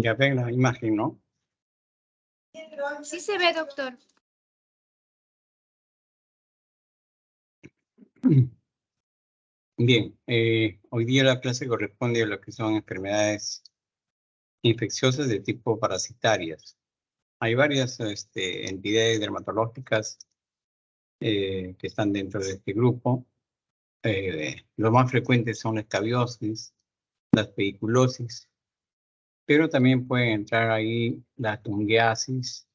Ya ven la imagen, ¿no? Sí se ve, doctor. Bien, hoy día la clase corresponde a lo que son enfermedades infecciosas de tipo parasitarias. Hay varias entidades dermatológicas que están dentro de este grupo. Los más frecuentes son la escabiosis, la pediculosis, pero también pueden entrar ahí la tungiasis,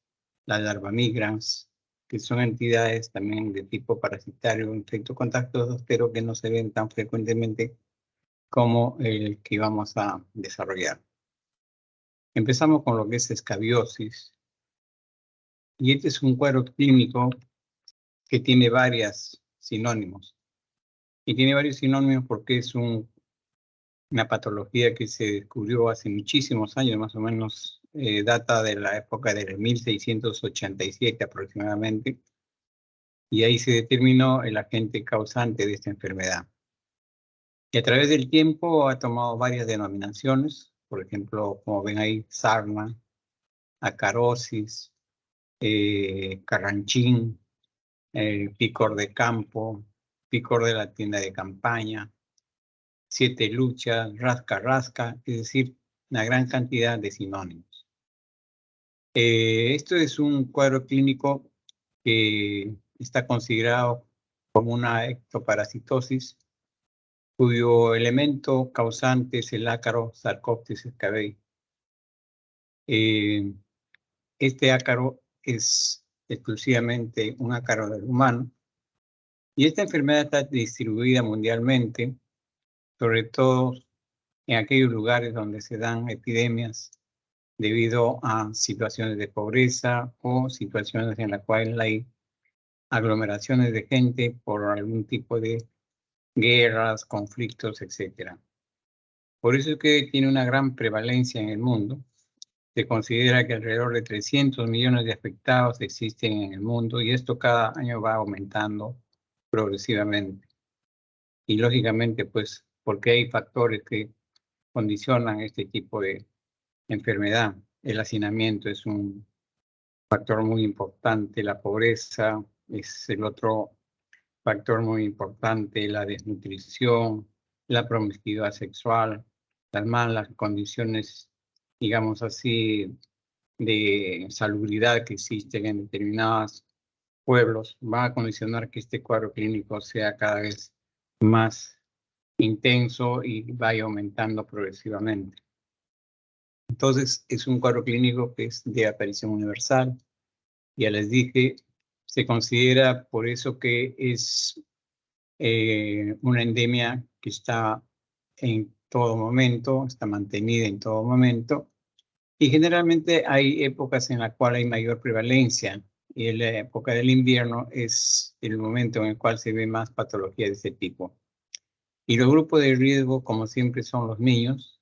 la larva migrans, que son entidades también de tipo parasitario, infecto contagiosos, pero que no se ven tan frecuentemente como el que vamos a desarrollar. Empezamos con lo que es escabiosis. Y este es un cuadro clínico que tiene varios sinónimos. Y tiene varios sinónimos porque es una patología que se descubrió hace muchísimos años, más o menos data de la época del 1687 aproximadamente. Y ahí se determinó el agente causante de esta enfermedad. Y a través del tiempo ha tomado varias denominaciones, por ejemplo, como ven ahí, sarna, acarosis, carranchín, picor de campo, picor de la tienda de campaña, siete luchas, rasca, rasca, es decir, una gran cantidad de sinónimos. Esto es un cuadro clínico que está considerado como una ectoparasitosis, cuyo elemento causante es el ácaro Sarcoptes escabei. Este ácaro es exclusivamente un ácaro del humano y esta enfermedad está distribuida mundialmente, sobre todo en aquellos lugares donde se dan epidemias debido a situaciones de pobreza o situaciones en las cuales hay aglomeraciones de gente por algún tipo de guerras, conflictos, etc. Por eso es que tiene una gran prevalencia en el mundo. Se considera que alrededor de 300 millones de afectados existen en el mundo y esto cada año va aumentando progresivamente. Y lógicamente, pues, porque hay factores que condicionan este tipo de enfermedad. El hacinamiento es un factor muy importante, la pobreza es el otro factor muy importante, la desnutrición, la promiscuidad sexual, las malas condiciones, digamos así, de salubridad que existen en determinados pueblos, va a condicionar que este cuadro clínico sea cada vez más intenso y vaya aumentando progresivamente. Entonces, es un cuadro clínico que es de aparición universal. Ya les dije, se considera por eso que es una endemia que está en todo momento, está mantenida en todo momento. Y generalmente hay épocas en las cuales hay mayor prevalencia. Y en la época del invierno es el momento en el cual se ve más patología de ese tipo. Y los grupos de riesgo, como siempre, son los niños.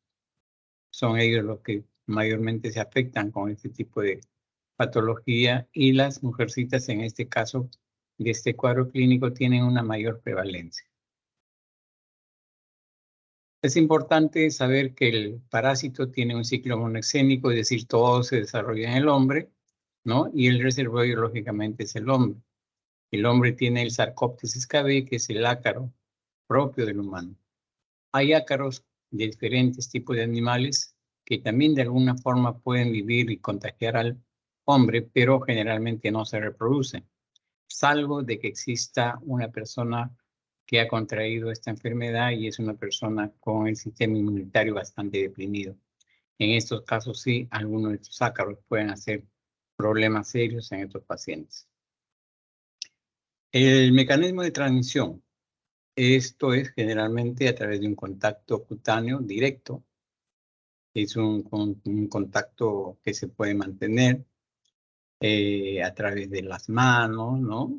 Son ellos los que mayormente se afectan con este tipo de patología y las mujercitas en este caso de este cuadro clínico tienen una mayor prevalencia. Es importante saber que el parásito tiene un ciclo monexénico, es decir, todo se desarrolla en el hombre, ¿no? Y el reservorio lógicamente es el hombre. El hombre tiene el Sarcoptes escabei, que es el ácaro propio del humano. Hay ácaros de diferentes tipos de animales que también de alguna forma pueden vivir y contagiar al hombre, pero generalmente no se reproducen, salvo de que exista una persona que ha contraído esta enfermedad y es una persona con el sistema inmunitario bastante deprimido. En estos casos sí, algunos de estos ácaros pueden hacer problemas serios en estos pacientes. El mecanismo de transmisión. Esto es generalmente a través de un contacto cutáneo directo. Es un contacto que se puede mantener a través de las manos, ¿no?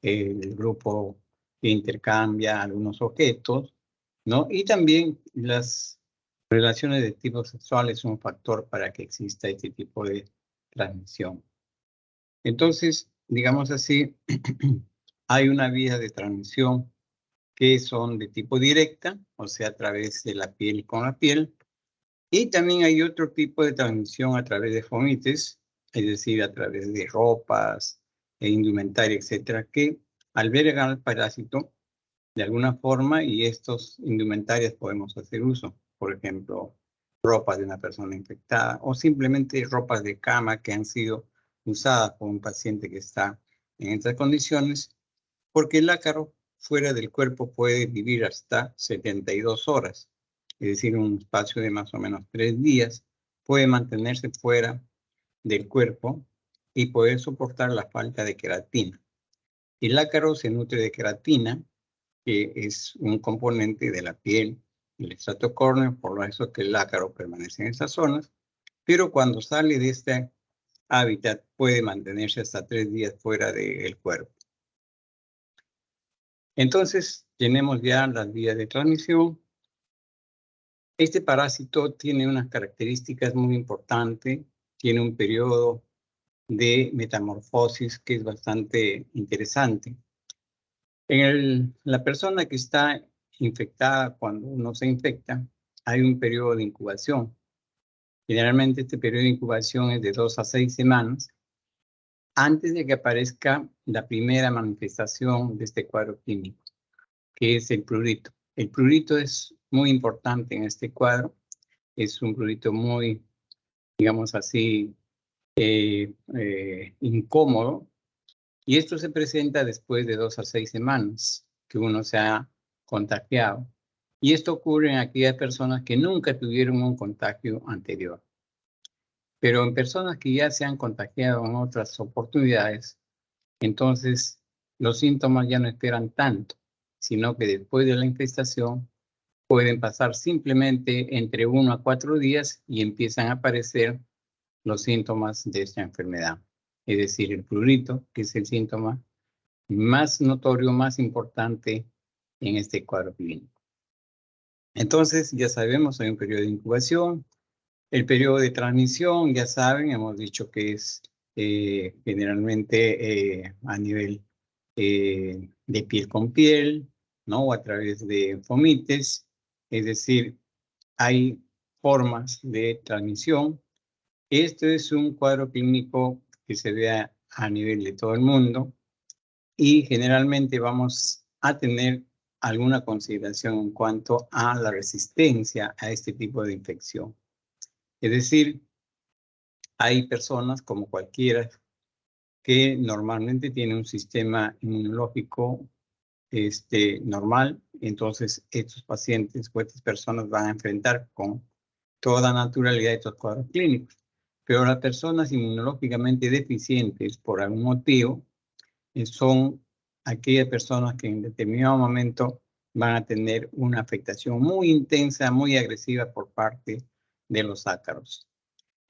El grupo que intercambia algunos objetos, ¿no? Y también las relaciones de tipo sexual es un factor para que exista este tipo de transmisión. Entonces, digamos así, hay una vía de transmisión que son de tipo directa, o sea, a través de la piel con la piel, Y también hay otro tipo de transmisión a través de fomites, es decir, a través de ropas, indumentaria, etcétera, que albergan al parásito de alguna forma y estos indumentarias podemos hacer uso. Por ejemplo, ropas de una persona infectada o simplemente ropas de cama que han sido usadas por un paciente que está en estas condiciones, porque el ácaro fuera del cuerpo puede vivir hasta 72 horas, es decir, un espacio de más o menos 3 días, puede mantenerse fuera del cuerpo y poder soportar la falta de queratina. El ácaro se nutre de queratina, que es un componente de la piel del estrato córneo, por eso que el ácaro permanece en esas zonas, pero cuando sale de este hábitat puede mantenerse hasta 3 días fuera del cuerpo. Entonces, tenemos ya las vías de transmisión. Este parásito tiene unas características muy importantes, tiene un periodo de metamorfosis que es bastante interesante. La persona que está infectada, cuando uno se infecta, hay un periodo de incubación. Generalmente este periodo de incubación es de 2 a 6 semanas antes de que aparezca la primera manifestación de este cuadro clínico, que es el prurito. El prurito es muy importante en este cuadro. Es un prurito muy, digamos así, incómodo. Y esto se presenta después de 2 a 6 semanas que uno se ha contagiado. Y esto ocurre en aquellas personas que nunca tuvieron un contagio anterior. Pero en personas que ya se han contagiado en otras oportunidades, entonces los síntomas ya no esperan tanto, sino que después de la infestación pueden pasar simplemente entre 1 a 4 días y empiezan a aparecer los síntomas de esta enfermedad. Es decir, el prurito, que es el síntoma más notorio, más importante en este cuadro clínico. Entonces, ya sabemos, hay un periodo de incubación. El periodo de transmisión, ya saben, hemos dicho que es generalmente a nivel de piel con piel, ¿no? O a través de fomites. Es decir, hay formas de transmisión. Esto es un cuadro clínico que se ve a nivel de todo el mundo y generalmente vamos a tener alguna consideración en cuanto a la resistencia a este tipo de infección. Es decir, hay personas como cualquiera que normalmente tienen un sistema inmunológico normal, entonces estos pacientes o estas personas van a enfrentar con toda naturalidad estos cuadros clínicos. Pero las personas inmunológicamente deficientes por algún motivo son aquellas personas que en determinado momento van a tener una afectación muy intensa, muy agresiva por parte de los ácaros.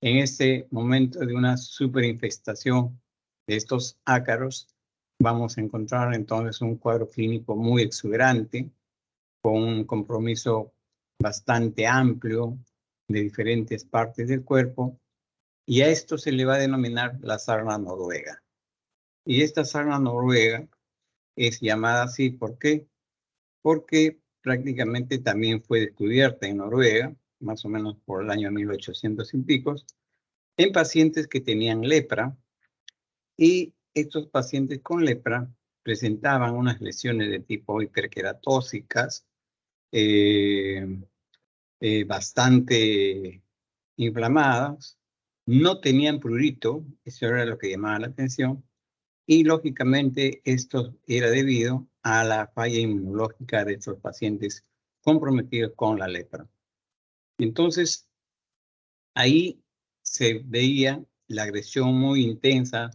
En este momento de una superinfestación de estos ácaros, vamos a encontrar entonces un cuadro clínico muy exuberante, con un compromiso bastante amplio de diferentes partes del cuerpo, y a esto se le va a denominar la sarna noruega. Y esta sarna noruega es llamada así, ¿por qué? Porque prácticamente también fue descubierta en Noruega, más o menos por el año 1800 y pico, en pacientes que tenían lepra, y estos pacientes con lepra presentaban unas lesiones de tipo hiperqueratósicas, bastante inflamadas, no tenían prurito, eso era lo que llamaba la atención, y lógicamente esto era debido a la falla inmunológica de estos pacientes comprometidos con la lepra. Entonces, ahí se veía la agresión muy intensa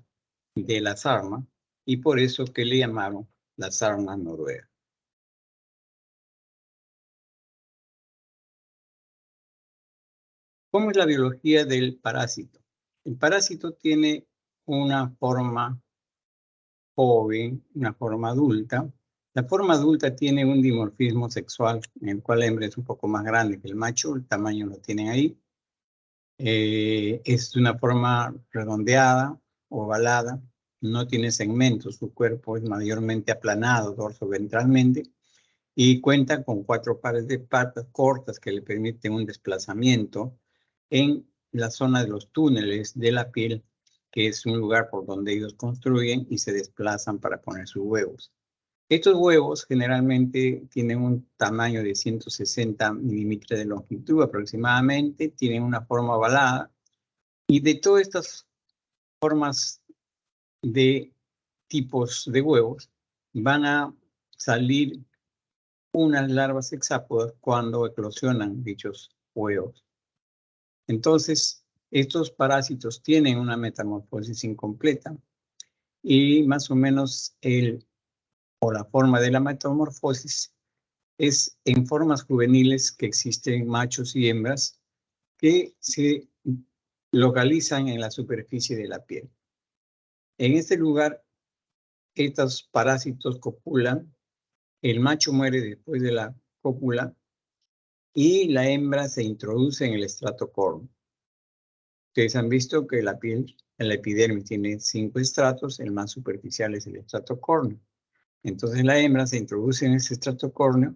de la sarna y por eso que le llamaron la sarna noruega. ¿Cómo es la biología del parásito? El parásito tiene una forma joven, una forma adulta. La forma adulta tiene un dimorfismo sexual en el cual la hembra es un poco más grande que el macho, el tamaño lo tienen ahí. Es una forma redondeada, ovalada, no tiene segmentos, su cuerpo es mayormente aplanado dorso-ventralmente y cuenta con 4 pares de patas cortas que le permiten un desplazamiento en la zona de los túneles de la piel, que es un lugar por donde ellos construyen y se desplazan para poner sus huevos. Estos huevos generalmente tienen un tamaño de 160 milímetros de longitud aproximadamente, tienen una forma ovalada, y de todas estas formas de tipos de huevos van a salir unas larvas hexápodas cuando eclosionan dichos huevos. Entonces, estos parásitos tienen una metamorfosis incompleta y más o menos la forma de la metamorfosis es en formas juveniles que existen machos y hembras que se localizan en la superficie de la piel. En este lugar, estos parásitos copulan, el macho muere después de la cópula y la hembra se introduce en el estrato córneo. Ustedes han visto que la piel, en la epidermis, tiene 5 estratos, el más superficial es el estrato córneo. Entonces la hembra se introduce en ese estrato córneo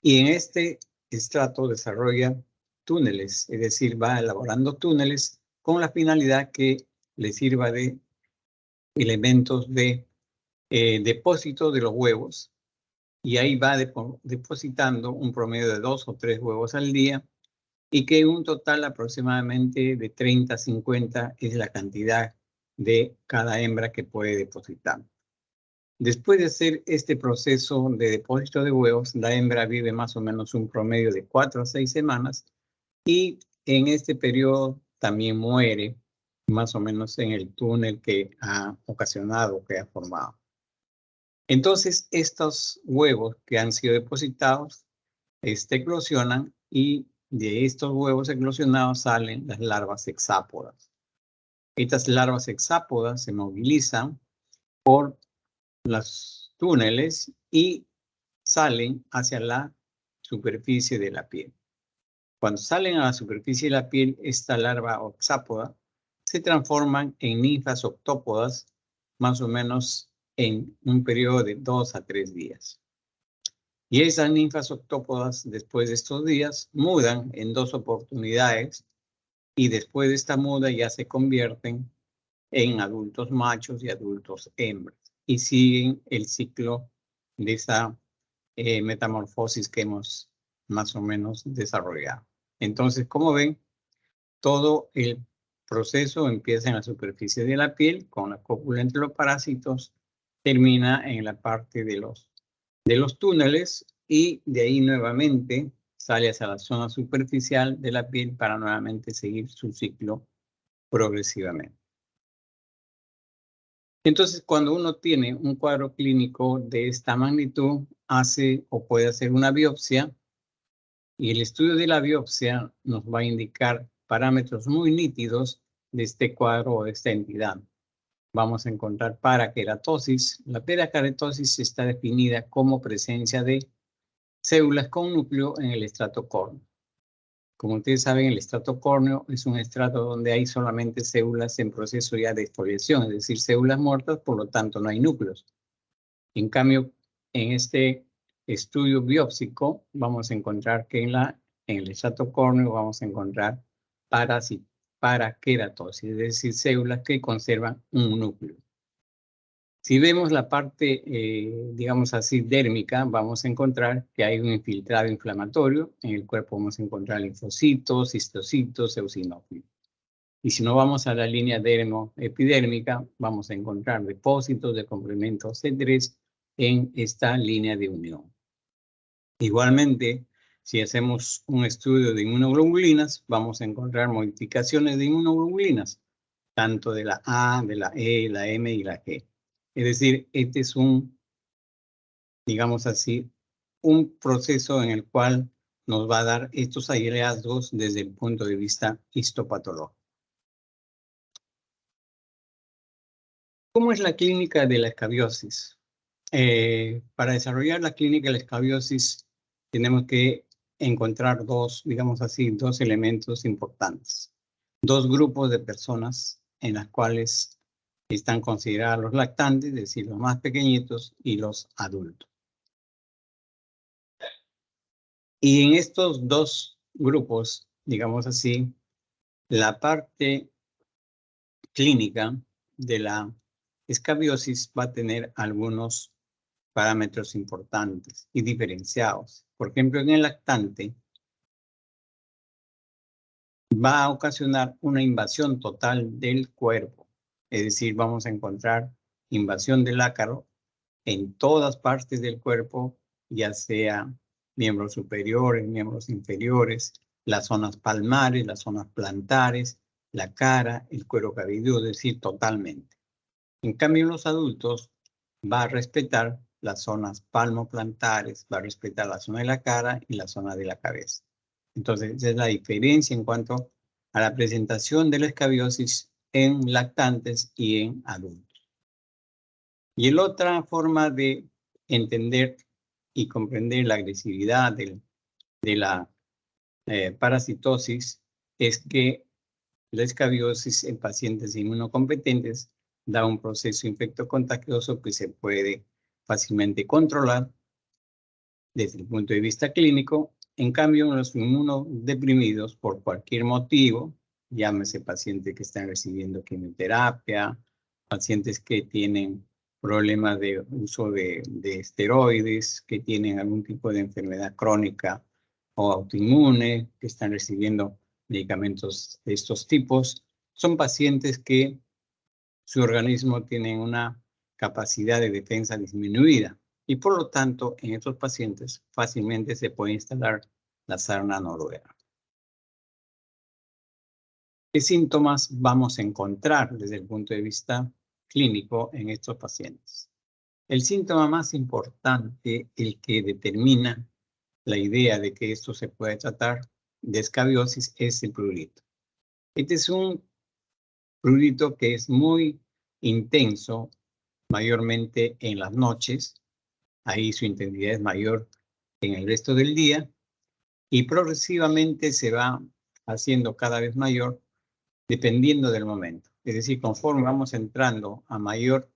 y en este estrato desarrolla túneles, es decir, va elaborando túneles con la finalidad que le sirva de elementos de depósito de los huevos, y ahí va depositando un promedio de 2 o 3 huevos al día, y que un total aproximadamente de 30 a 50 es la cantidad de cada hembra que puede depositar. Después de hacer este proceso de depósito de huevos, la hembra vive más o menos un promedio de 4 a 6 semanas, y en este periodo también muere más o menos en el túnel que ha ocasionado, que ha formado. Entonces, estos huevos que han sido depositados eclosionan, y de estos huevos eclosionados salen las larvas hexápodas. Estas larvas hexápodas se movilizan por los túneles y salen hacia la superficie de la piel. Cuando salen a la superficie de la piel, esta larva hexápoda se transforman en ninfas octópodas más o menos en un periodo de 2 a 3 días. Y esas ninfas octópodas, después de estos días, mudan en 2 oportunidades, y después de esta muda ya se convierten en adultos machos y adultos hembras, y siguen el ciclo de esa metamorfosis que hemos más o menos desarrollado. Entonces, como ven, todo el proceso empieza en la superficie de la piel, con la cópula entre los parásitos, termina en la parte de los túneles, y de ahí nuevamente sale hacia la zona superficial de la piel para nuevamente seguir su ciclo progresivamente. Entonces, cuando uno tiene un cuadro clínico de esta magnitud, hace o puede hacer una biopsia, y el estudio de la biopsia nos va a indicar parámetros muy nítidos de este cuadro o de esta entidad. Vamos a encontrar paraqueratosis. La paraqueratosis está definida como presencia de células con núcleo en el estrato córneo. Como ustedes saben, el estrato córneo es un estrato donde hay solamente células en proceso ya de exfoliación, es decir, células muertas, por lo tanto no hay núcleos. En cambio, en este estudio biópsico vamos a encontrar que en el estrato córneo vamos a encontrar paraqueratosis, es decir, células que conservan un núcleo. Si vemos la parte, digamos así, dérmica, vamos a encontrar que hay un infiltrado inflamatorio. En el cuerpo vamos a encontrar linfocitos, histocitos, eosinófilos. Y si no vamos a la línea dermoepidérmica, vamos a encontrar depósitos de complemento C3 en esta línea de unión. Igualmente, si hacemos un estudio de inmunoglobulinas, vamos a encontrar modificaciones de inmunoglobulinas, tanto de la A, de la E, la M y la G. Es decir, este es digamos así, un proceso en el cual nos va a dar estos hallazgos desde el punto de vista histopatológico. ¿Cómo es la clínica de la escabiosis? Para desarrollar la clínica de la escabiosis tenemos que encontrar digamos así, dos elementos importantes. Dos grupos de personas en las cuales están considerados los lactantes, es decir, los más pequeñitos, y los adultos. Y en estos dos grupos, digamos así, la parte clínica de la escabiosis va a tener algunos parámetros importantes y diferenciados. Por ejemplo, en el lactante va a ocasionar una invasión total del cuerpo. Es decir, vamos a encontrar invasión del ácaro en todas partes del cuerpo, ya sea miembros superiores, miembros inferiores, las zonas palmares, las zonas plantares, la cara, el cuero cabelludo, es decir, totalmente. En cambio, en los adultos va a respetar las zonas palmoplantares, va a respetar la zona de la cara y la zona de la cabeza. Entonces, esa es la diferencia en cuanto a la presentación de la escabiosis en lactantes y en adultos. Y la otra forma de entender y comprender la agresividad de la parasitosis es que la escabiosis en pacientes inmunocompetentes da un proceso infectocontagioso que se puede fácilmente controlar desde el punto de vista clínico. En cambio, en los inmunodeprimidos, por cualquier motivo, llámese pacientes que están recibiendo quimioterapia, pacientes que tienen problemas de uso de esteroides, que tienen algún tipo de enfermedad crónica o autoinmune, que están recibiendo medicamentos de estos tipos, son pacientes que su organismo tiene una capacidad de defensa disminuida y por lo tanto en estos pacientes fácilmente se puede instalar la sarna noruega. ¿Qué síntomas vamos a encontrar desde el punto de vista clínico en estos pacientes? El síntoma más importante, el que determina la idea de que esto se puede tratar de escabiosis, es el prurito. Este es un prurito que es muy intenso, mayormente en las noches. Ahí su intensidad es mayor que en el resto del día y progresivamente se va haciendo cada vez mayor dependiendo del momento. Es decir, conforme vamos entrando a mayor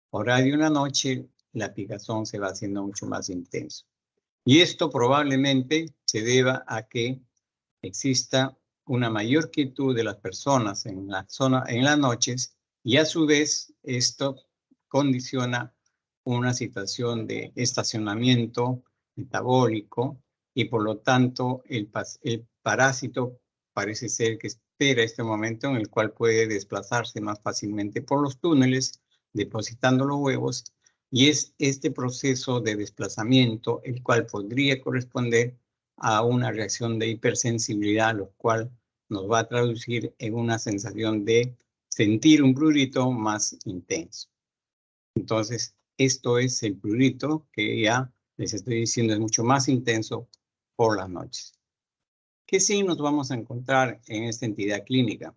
horario en la noche, la picazón se va haciendo mucho más intenso. Y esto probablemente se deba a que exista una mayor quietud de las personas en la zona, en las noches, y a su vez esto condiciona una situación de estacionamiento metabólico y por lo tanto el parásito parece ser que espera este momento en el cual puede desplazarse más fácilmente por los túneles, depositando los huevos, y es este proceso de desplazamiento el cual podría corresponder a una reacción de hipersensibilidad, lo cual nos va a traducir en una sensación de sentir un prurito más intenso. Entonces, esto es el prurito que ya les estoy diciendo es mucho más intenso por las noches. ¿Qué signos vamos a encontrar en esta entidad clínica?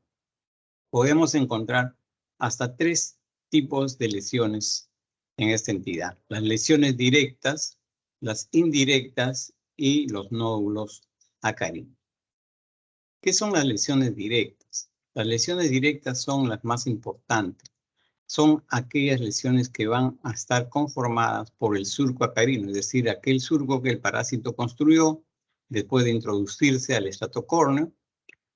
Podemos encontrar hasta 3 tipos de lesiones en esta entidad. Las lesiones directas, las indirectas y los nódulos acarinos. ¿Qué son las lesiones directas? Las lesiones directas son las más importantes. Son aquellas lesiones que van a estar conformadas por el surco acarino, es decir, aquel surco que el parásito construyó después de introducirse al estrato córneo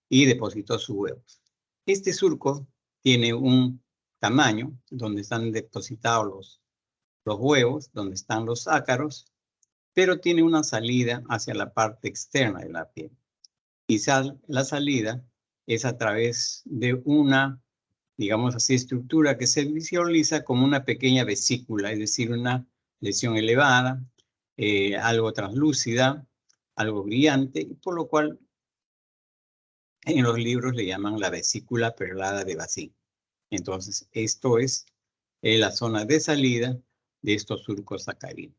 y depositó sus huevos. Este surco tiene un tamaño donde están depositados los huevos, donde están los ácaros, pero tiene una salida hacia la parte externa de la piel. Quizás la salida es a través de una, digamos así, estructura que se visualiza como una pequeña vesícula, es decir, una lesión elevada, algo translúcida, algo brillante, por lo cual en los libros le llaman la vesícula perlada de Bassi. Entonces, esto es la zona de salida de estos surcos acarinos.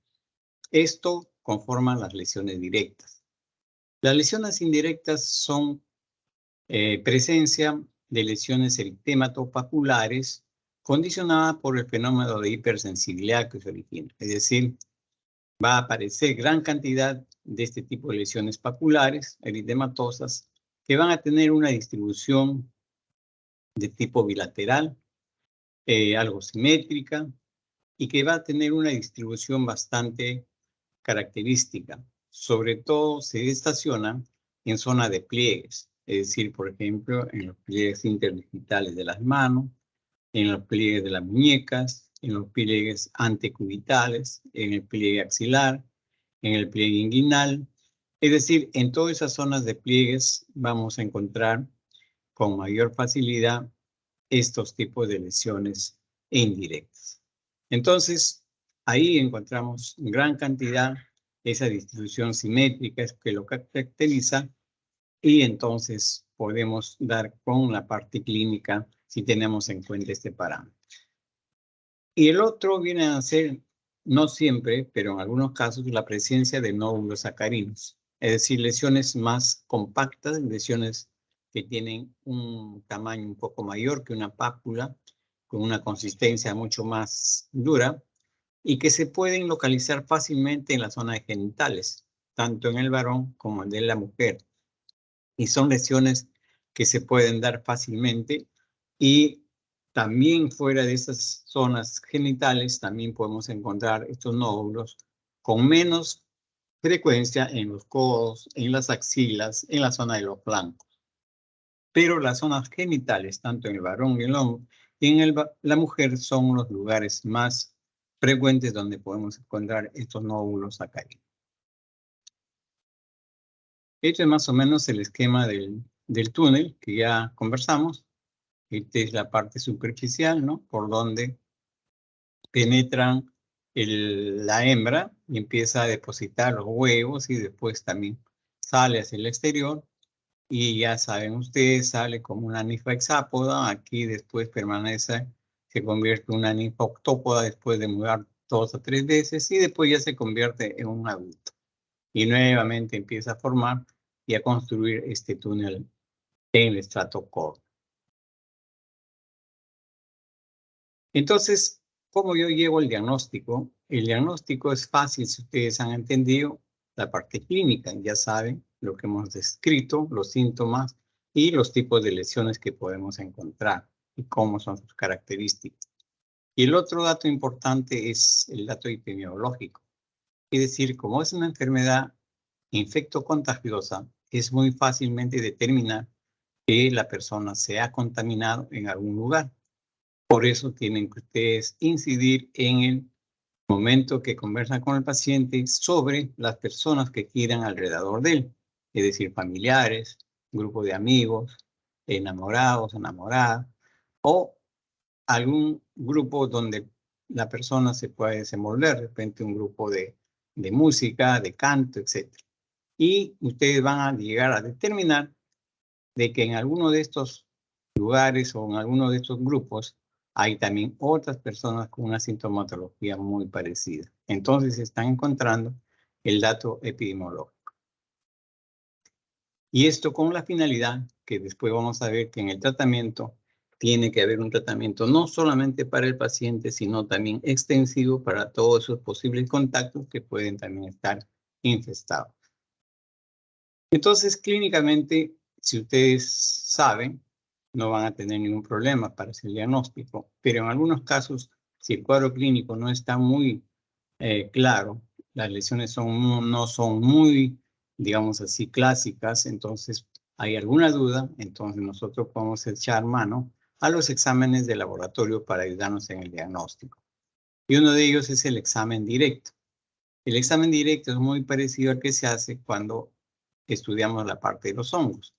Esto conforma las lesiones directas. Las lesiones indirectas son presencia de lesiones eritematopapilares condicionadas por el fenómeno de hipersensibilidad que se origina. Es decir, va a aparecer gran cantidad de este tipo de lesiones papulares, eritematosas, que van a tener una distribución de tipo bilateral, algo simétrica, y que va a tener una distribución bastante característica. sobre todo se estaciona en zona de pliegues, es decir, por ejemplo, en los pliegues interdigitales de las manos, en los pliegues de las muñecas, en los pliegues antecubitales, en el pliegue axilar, en el pliegue inguinal. Es decir, en todas esas zonas de pliegues vamos a encontrar con mayor facilidad estos tipos de lesiones indirectas. Entonces, ahí encontramos gran cantidad esa distribución simétrica que lo caracteriza y entonces podemos dar con la parte clínica si tenemos en cuenta este parámetro. Y el otro viene a ser, no siempre, pero en algunos casos, la presencia de nódulos sacarinos, es decir, lesiones más compactas, lesiones que tienen un tamaño un poco mayor que una pápula, con una consistencia mucho más dura, y que se pueden localizar fácilmente en la zona de genitales, tanto en el varón como en la mujer. Y son lesiones que se pueden dar fácilmente y también fuera de esas zonas genitales también podemos encontrar estos nódulos con menos frecuencia en los codos, en las axilas, en la zona de los flancos. Pero las zonas genitales, tanto en el varón y en la mujer, son los lugares más frecuentes donde podemos encontrar estos nódulos sacarinos. Este es más o menos el esquema del túnel que ya conversamos. Esta es la parte superficial, ¿no? Por donde penetran la hembra y empieza a depositar los huevos y después también sale hacia el exterior. Y ya saben ustedes, sale como una ninfa hexápoda. Aquí después permanece, se convierte en una ninfa octópoda después de mudar 2 o 3 veces y después ya se convierte en un adulto. Y nuevamente empieza a formar y a construir este túnel en el estrato core. Entonces, ¿cómo yo llego al diagnóstico? El diagnóstico es fácil si ustedes han entendido la parte clínica. Ya saben lo que hemos descrito, los síntomas y los tipos de lesiones que podemos encontrar y cómo son sus características. Y el otro dato importante es el dato epidemiológico. Es decir, como es una enfermedad infectocontagiosa, es muy fácilmente determinar que la persona se ha contaminado en algún lugar. Por eso tienen que ustedes incidir en el momento que conversan con el paciente sobre las personas que quieran alrededor de él, es decir, familiares, grupo de amigos, enamorados, enamoradas, o algún grupo donde la persona se pueda desenvolver, de repente un grupo de música, de canto, etc. Y ustedes van a llegar a determinar de que en alguno de estos lugares o en alguno de estos grupos hay también otras personas con una sintomatología muy parecida. Entonces se están encontrando el dato epidemiológico. Y esto con la finalidad que después vamos a ver que en el tratamiento tiene que haber un tratamiento no solamente para el paciente, sino también extensivo para todos esos posibles contactos que pueden también estar infestados. Entonces, clínicamente, si ustedes saben, no van a tener ningún problema para hacer el diagnóstico, pero en algunos casos, si el cuadro clínico no está muy claro, las lesiones no son muy, digamos así, clásicas, entonces hay alguna duda, entonces nosotros podemos echar mano a los exámenes de laboratorio para ayudarnos en el diagnóstico. Y uno de ellos es el examen directo. El examen directo es muy parecido al que se hace cuando estudiamos la parte de los hongos.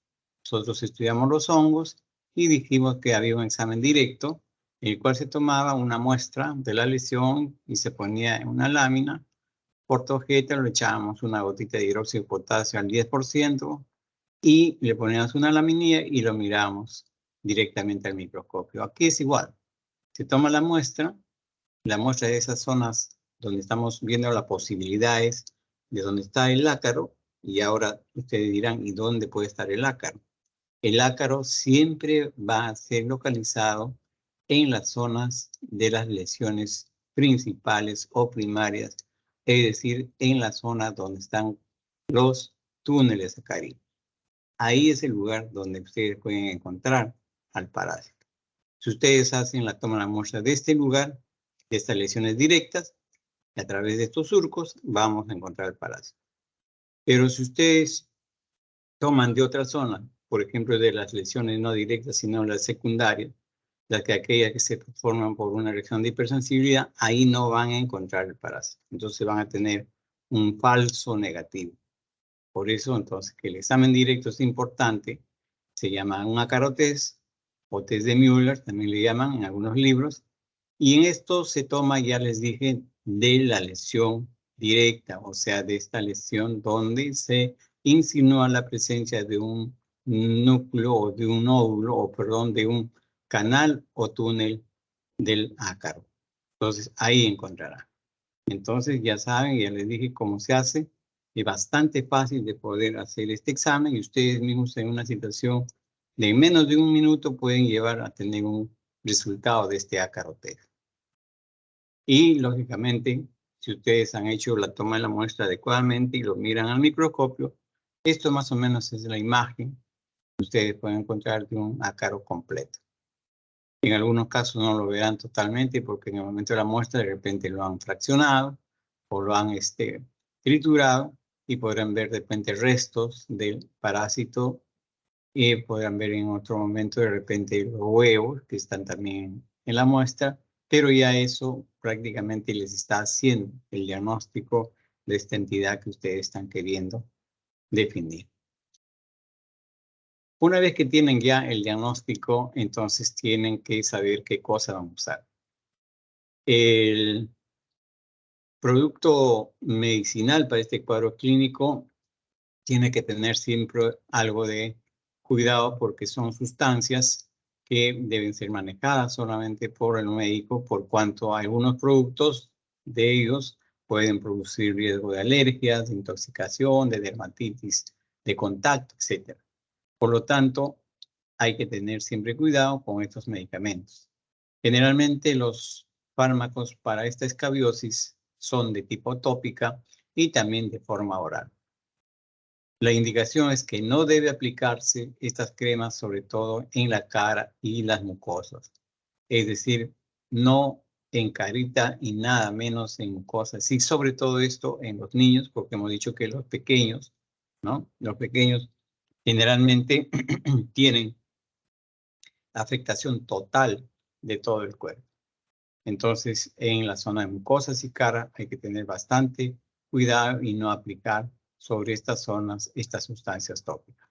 Nosotros estudiamos los hongos y dijimos que había un examen directo en el cual se tomaba una muestra de la lesión y se ponía en una lámina. Por tarjeta le echábamos una gotita de hidróxido de potasio al 10% y le poníamos una laminilla y lo mirábamos directamente al microscopio. Aquí es igual. Se toma la muestra de esas zonas donde estamos viendo las posibilidades de dónde está el ácaro. Y ahora ustedes dirán, ¿y dónde puede estar el ácaro? El ácaro siempre va a ser localizado en las zonas de las lesiones principales o primarias, es decir, en la zona donde están los túneles sacarinos. Ahí es el lugar donde ustedes pueden encontrar al parásito. Si ustedes toman la muestra de este lugar, de estas lesiones directas, y a través de estos surcos vamos a encontrar el parásito. Pero si ustedes toman de otra zona, por ejemplo, de las lesiones no directas, sino las secundarias, aquellas que se forman por una reacción de hipersensibilidad, ahí no van a encontrar el parásito. Entonces van a tener un falso negativo. Por eso, entonces, que el examen directo es importante. Se llama un ácaro-test o test de Müller, también le llaman en algunos libros. Y en esto se toma, ya les dije, de la lesión directa, o sea, de esta lesión donde se insinúa la presencia de un núcleo o de un nódulo, o perdón, de un canal o túnel del ácaro. Entonces, ahí encontrará. Entonces, ya saben, ya les dije cómo se hace. Es bastante fácil de poder hacer este examen y ustedes mismos en una situación de menos de un minuto pueden llevar a tener un resultado de este ácaro-test. Y, lógicamente, si ustedes han hecho la toma de la muestra adecuadamente y lo miran al microscopio, esto más o menos es la imagen que ustedes pueden encontrar de un ácaro completo. En algunos casos no lo verán totalmente porque en el momento de la muestra de repente lo han fraccionado o lo han triturado y podrán ver de repente restos del parásito y podrán ver en otro momento de repente los huevos que están también en la muestra, pero ya eso prácticamente les está haciendo el diagnóstico de esta entidad que ustedes están queriendo definir. Una vez que tienen ya el diagnóstico, entonces tienen que saber qué cosa van a usar. El producto medicinal para este cuadro clínico tiene que tener siempre algo de cuidado porque son sustancias que deben ser manejadas solamente por el médico, por cuanto algunos productos de ellos pueden producir riesgo de alergias, de intoxicación, de dermatitis, de contacto, etc. Por lo tanto, hay que tener siempre cuidado con estos medicamentos. Generalmente los fármacos para esta escabiosis son de tipo tópica y también de forma oral. La indicación es que no debe aplicarse estas cremas, sobre todo en la cara y las mucosas. Es decir, no en carita y nada menos en mucosas. Y sobre todo esto en los niños, porque hemos dicho que los pequeños, ¿no? Los pequeños generalmente tienen afectación total de todo el cuerpo. Entonces, en la zona de mucosas y cara hay que tener bastante cuidado y no aplicar sobre estas zonas estas sustancias tópicas.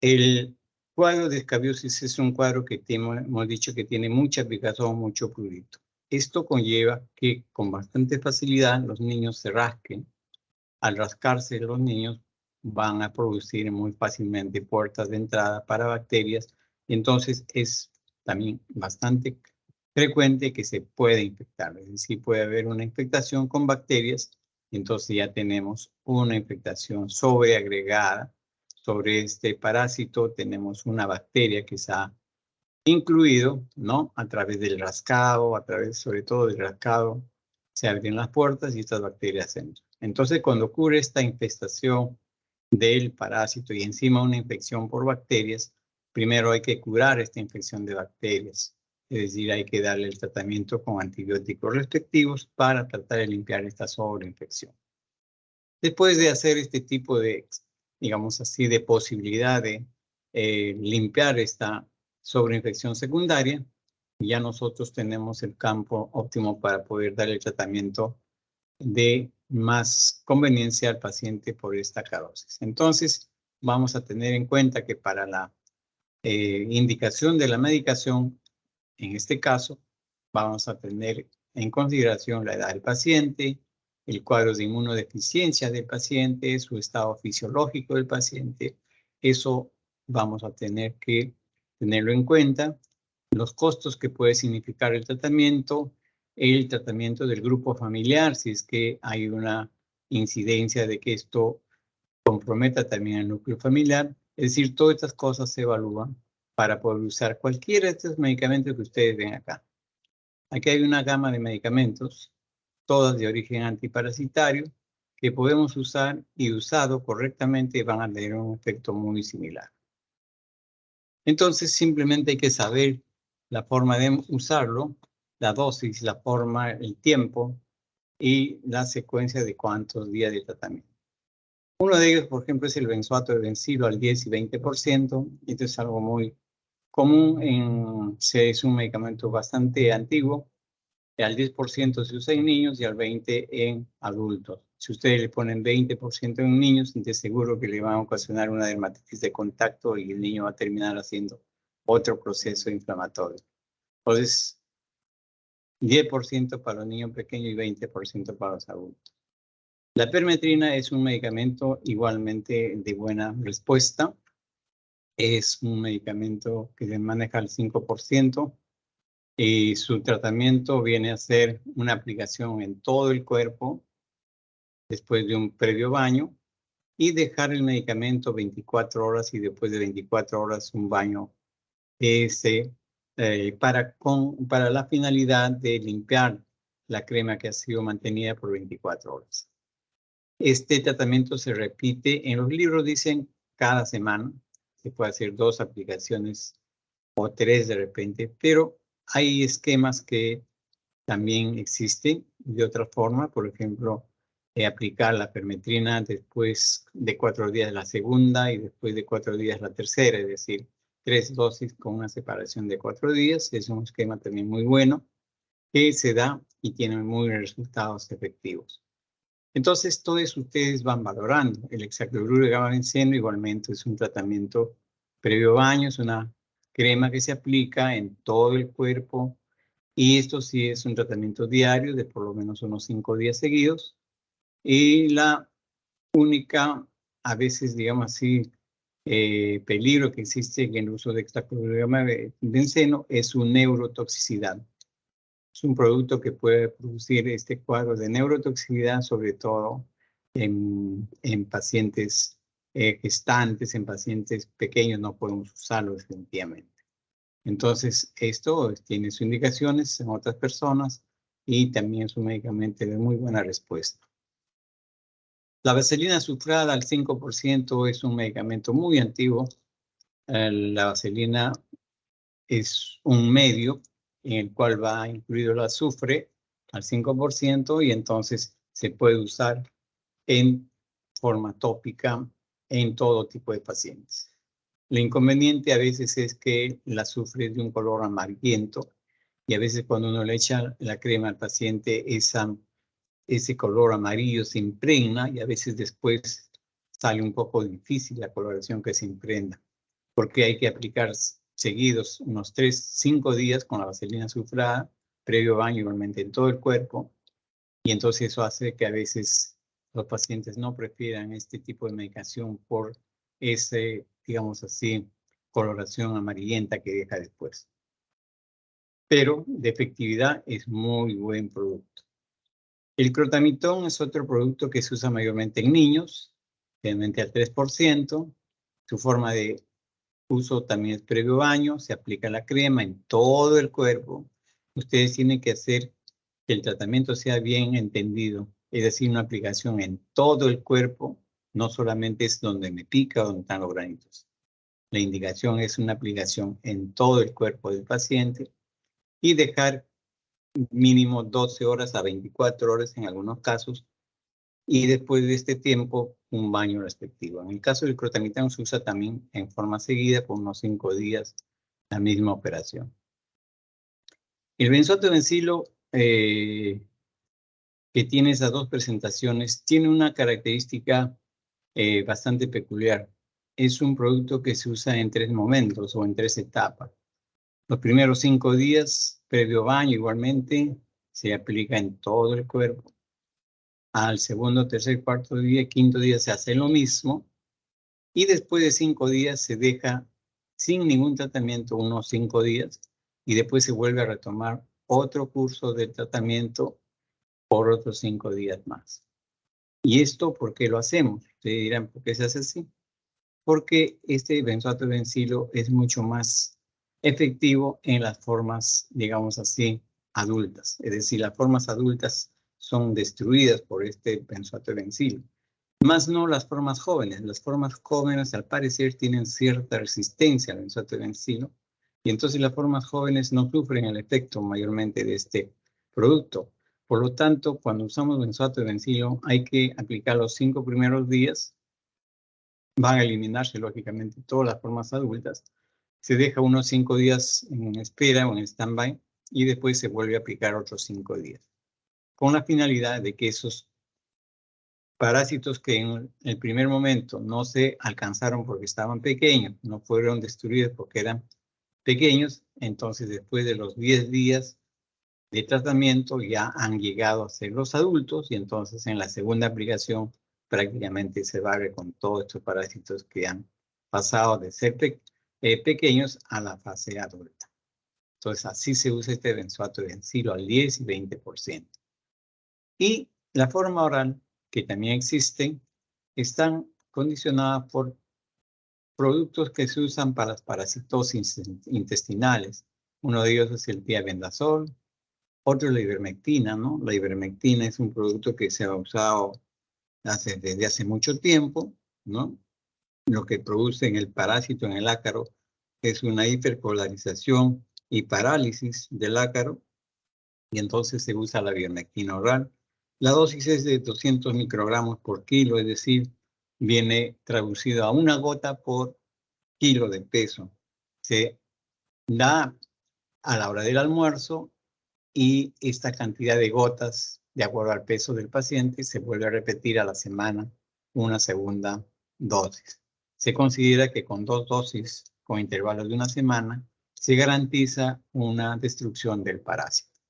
El cuadro de escabiosis es un cuadro que hemos dicho que tiene mucha picazón, mucho prurito. Esto conlleva que con bastante facilidad los niños se rasquen. Al rascarse los niños van a producir muy fácilmente puertas de entrada para bacterias. Entonces es también bastante frecuente que se puede infectar. Es decir, puede haber una infectación con bacterias. Entonces ya tenemos una infectación sobreagregada sobre este parásito. Tenemos una bacteria que se ha incluido, ¿no? A través del rascado, a través sobre todo del rascado, se abren las puertas y estas bacterias entran. Entonces, cuando ocurre esta infestación del parásito y encima una infección por bacterias, primero hay que curar esta infección de bacterias. Es decir, hay que darle el tratamiento con antibióticos respectivos para tratar de limpiar esta sobreinfección. Después de hacer este tipo de, digamos así, de posibilidad de limpiar esta sobreinfección secundaria, ya nosotros tenemos el campo óptimo para poder dar el tratamiento de más conveniencia al paciente por esta acarosis. Entonces, vamos a tener en cuenta que para la indicación de la medicación, en este caso, vamos a tener en consideración la edad del paciente, el cuadro de inmunodeficiencia del paciente, su estado fisiológico del paciente. Eso vamos a tener que tenerlo en cuenta. Los costos que puede significar el tratamiento del grupo familiar, si es que hay una incidencia de que esto comprometa también el núcleo familiar. Es decir, todas estas cosas se evalúan para poder usar cualquiera de estos medicamentos que ustedes ven acá. Aquí hay una gama de medicamentos, todas de origen antiparasitario, que podemos usar y usado correctamente van a tener un efecto muy similar. Entonces, simplemente hay que saber la forma de usarlo, la dosis, la forma, el tiempo y la secuencia de cuántos días de tratamiento. Uno de ellos, por ejemplo, es el benzoato de bencilo al 10 y 20%. Esto es algo muy común, es un medicamento bastante antiguo. Al 10% se usa en niños y al 20% en adultos. Si ustedes le ponen 20% en niños, de seguro que le van a ocasionar una dermatitis de contacto y el niño va a terminar haciendo otro proceso inflamatorio. Entonces, 10% para los niños pequeños y 20% para los adultos. La permetrina es un medicamento igualmente de buena respuesta. Es un medicamento que se maneja al 5%. Y su tratamiento viene a ser una aplicación en todo el cuerpo después de un previo baño y dejar el medicamento 24 horas y después de 24 horas un baño para la finalidad de limpiar la crema que ha sido mantenida por 24 horas. Este tratamiento se repite, en los libros dicen cada semana, se puede hacer 2 aplicaciones o 3 de repente, pero hay esquemas que también existen de otra forma, por ejemplo, aplicar la permetrina después de 4 días la segunda y después de 4 días la tercera, es decir, 3 dosis con una separación de 4 días. Es un esquema también muy bueno que se da y tiene muy resultados efectivos. Entonces, todos ustedes van valorando. El hexacloruro de gabapeneno igualmente es un tratamiento previo baño, es una crema que se aplica en todo el cuerpo y esto sí es un tratamiento diario de por lo menos unos 5 días seguidos. Y la única, a veces digamos así, peligro que existe en el uso de hexacloruro de gabapeneno es su neurotoxicidad. Es un producto que puede producir este cuadro de neurotoxicidad, sobre todo en pacientes gestantes, en pacientes pequeños, no podemos usarlo definitivamente. Entonces, esto tiene sus indicaciones en otras personas y también es un medicamento de muy buena respuesta. La vaselina azufrada al 5% es un medicamento muy antiguo. La vaselina es un medio en el cual va incluido el azufre al 5% y entonces se puede usar en forma tópica en todo tipo de pacientes. El inconveniente a veces es que el azufre es de un color amarillento y a veces cuando uno le echa la crema al paciente, ese color amarillo se impregna y a veces después sale un poco difícil la coloración que se impregna, porque hay que aplicar seguidos unos 3-5 días con la vaselina azufrada, previo baño igualmente en todo el cuerpo, y entonces eso hace que a veces los pacientes no prefieran este tipo de medicación por ese, digamos así, coloración amarillenta que deja después. Pero de efectividad es muy buen producto. El crotamitón es otro producto que se usa mayormente en niños, generalmente al 3%. Su forma de uso también es previo baño, se aplica la crema en todo el cuerpo. Ustedes tienen que hacer que el tratamiento sea bien entendido, es decir, una aplicación en todo el cuerpo, no solamente es donde me pica o donde están los granitos. La indicación es una aplicación en todo el cuerpo del paciente y dejar mínimo 12 horas a 24 horas en algunos casos y después de este tiempo un baño respectivo. En el caso del crotamitón se usa también en forma seguida por unos 5 días la misma operación. El benzoato de bencilo que tiene esas 2 presentaciones tiene una característica bastante peculiar. Es un producto que se usa en 3 momentos o en 3 etapas. Los primeros 5 días previo baño igualmente se aplica en todo el cuerpo. Al segundo, tercer, cuarto día, quinto día se hace lo mismo y después de 5 días se deja sin ningún tratamiento unos 5 días y después se vuelve a retomar otro curso de tratamiento por otros 5 días más. ¿Y esto por qué lo hacemos? Ustedes dirán, ¿por qué se hace así? Porque este benzoato de bencilo es mucho más efectivo en las formas, digamos así, adultas. Es decir, las formas adultas son destruidas por este benzoato de bencilo. Más no las formas jóvenes. Las formas jóvenes, al parecer, tienen cierta resistencia al benzoato de bencilo. Y entonces las formas jóvenes no sufren el efecto mayormente de este producto. Por lo tanto, cuando usamos benzoato de bencilo, hay que aplicar los 5 primeros días. Van a eliminarse, lógicamente, todas las formas adultas. Se deja unos 5 días en espera o en stand-by y después se vuelve a aplicar otros 5 días. Con la finalidad de que esos parásitos que en el primer momento no se alcanzaron porque estaban pequeños, no fueron destruidos porque eran pequeños, entonces después de los 10 días de tratamiento ya han llegado a ser los adultos y entonces en la segunda aplicación prácticamente se barre con todos estos parásitos que han pasado de ser pequeños a la fase adulta. Entonces así se usa este benzoato de bencilo al 10 y 20%. Y la forma oral, que también existen, están condicionadas por productos que se usan para las parasitosis intestinales. Uno de ellos es el tiabendazol, otro es la ivermectina, ¿no? La ivermectina es un producto que se ha usado desde hace mucho tiempo, ¿no? Lo que produce en el parásito, en el ácaro, es una hiperpolarización y parálisis del ácaro, y entonces se usa la ivermectina oral. La dosis es de 200 microgramos por kilo, es decir, viene traducido a 1 gota por kilo de peso. Se da a la hora del almuerzo y esta cantidad de gotas, de acuerdo al peso del paciente, se vuelve a repetir a la semana una segunda dosis. Se considera que con 2 dosis con intervalos de una semana se garantiza una destrucción del parásito.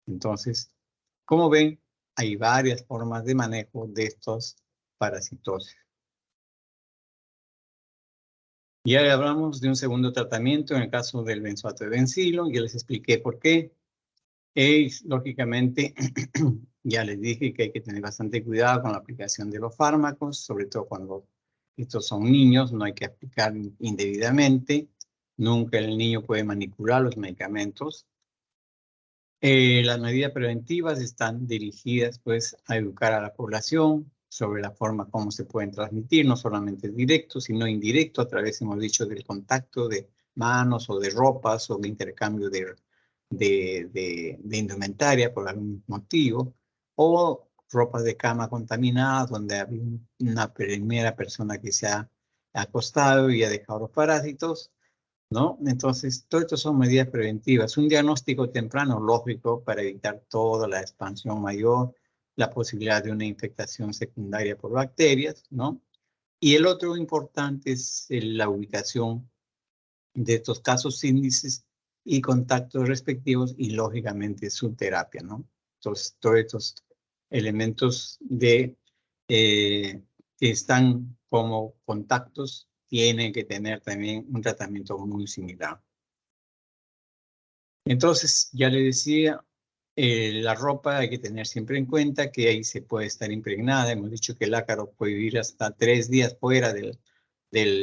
Entonces, como ven, hay varias formas de manejo de estos parasitosis. Ya hablamos de un segundo tratamiento en el caso del benzoato de bencilo. Ya les expliqué por qué. Lógicamente, ya les dije que hay que tener bastante cuidado con la aplicación de los fármacos, sobre todo cuando estos son niños, no hay que aplicar indebidamente. Nunca el niño puede manipular los medicamentos. Las medidas preventivas están dirigidas pues a educar a la población sobre la forma como se pueden transmitir, no solamente directo, sino indirecto, a través, hemos dicho, del contacto de manos o de ropas o de intercambio de indumentaria por algún motivo, o ropas de cama contaminadas donde había una primera persona que se ha acostado y ha dejado los parásitos, ¿no? Entonces, todo esto son medidas preventivas. Un diagnóstico temprano, lógico, para evitar toda la expansión mayor, la posibilidad de una infectación secundaria por bacterias, ¿no? Y el otro importante es la ubicación de estos casos índices y contactos respectivos y, lógicamente, su terapia, ¿no? Entonces, todos estos elementos que están como contactos tienen que tener también un tratamiento muy similar. Entonces, ya le decía, la ropa hay que tener siempre en cuenta que ahí se puede estar impregnada. Hemos dicho que el ácaro puede vivir hasta 3 días fuera del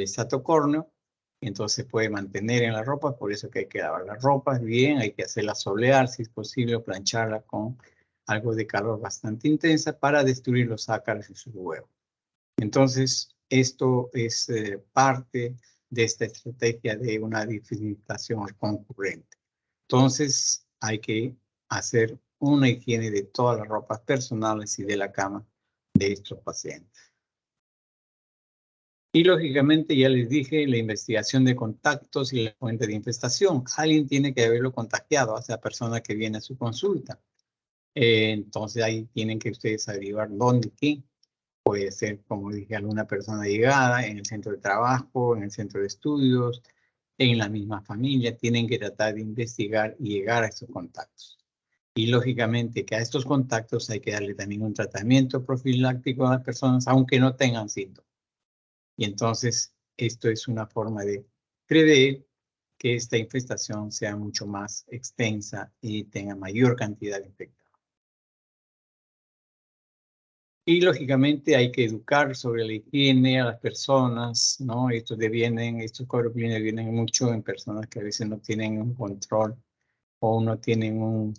estrato córneo, entonces se puede mantener en la ropa, por eso que hay que lavar las ropas bien, hay que hacerla solear si es posible, o plancharla con algo de calor bastante intensa para destruir los ácaros y sus huevos. Entonces, esto es parte de esta estrategia de una desinfectación concurrente. Entonces, hay que hacer una higiene de todas las ropas personales y de la cama de estos pacientes. Y lógicamente, ya les dije, la investigación de contactos y la fuente de infestación. Alguien tiene que haberlo contagiado a esa persona que viene a su consulta. Entonces, ahí tienen que ustedes averiguar dónde y qué. Puede ser, como dije, alguna persona llegada en el centro de trabajo, en el centro de estudios, en la misma familia. Tienen que tratar de investigar y llegar a estos contactos. Y lógicamente que a estos contactos hay que darle también un tratamiento profiláctico a las personas, aunque no tengan síntomas. Y entonces esto es una forma de prever que esta infestación sea mucho más extensa y tenga mayor cantidad de infectados. Y lógicamente hay que educar sobre la higiene a las personas, ¿no? Estos clorofilinos vienen mucho en personas que a veces no tienen un control o no tienen un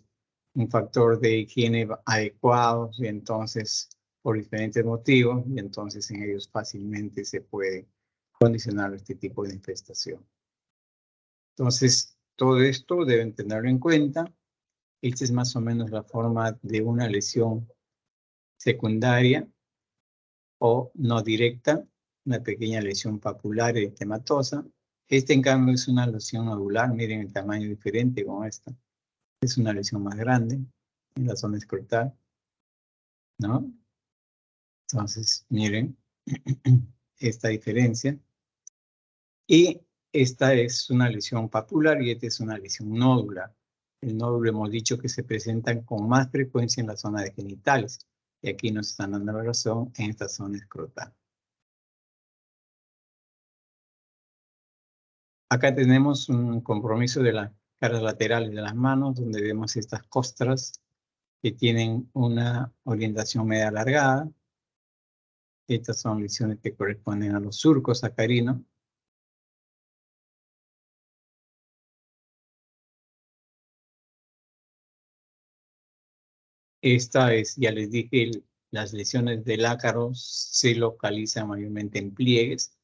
factor de higiene adecuado, y entonces por diferentes motivos, y entonces en ellos fácilmente se puede condicionar este tipo de infestación. Entonces, todo esto deben tenerlo en cuenta. Esta es más o menos la forma de una lesión secundaria o no directa, una pequeña lesión papular eritematosa. En cambio, es una lesión nodular. Miren el tamaño diferente con esta. Es una lesión más grande en la zona escrotal, ¿no? Entonces, miren esta diferencia. Y esta es una lesión papular y esta es una lesión nódular. El nódulo hemos dicho que se presentan con más frecuencia en la zona de genitales. Y aquí nos están dando la razón en esta zona escrotal. Acá tenemos un compromiso de las caras laterales de las manos, donde vemos estas costras que tienen una orientación media alargada. Estas son lesiones que corresponden a los surcos sacarinos. Esta es, ya les dije, las lesiones del ácaro se localizan mayormente en pliegues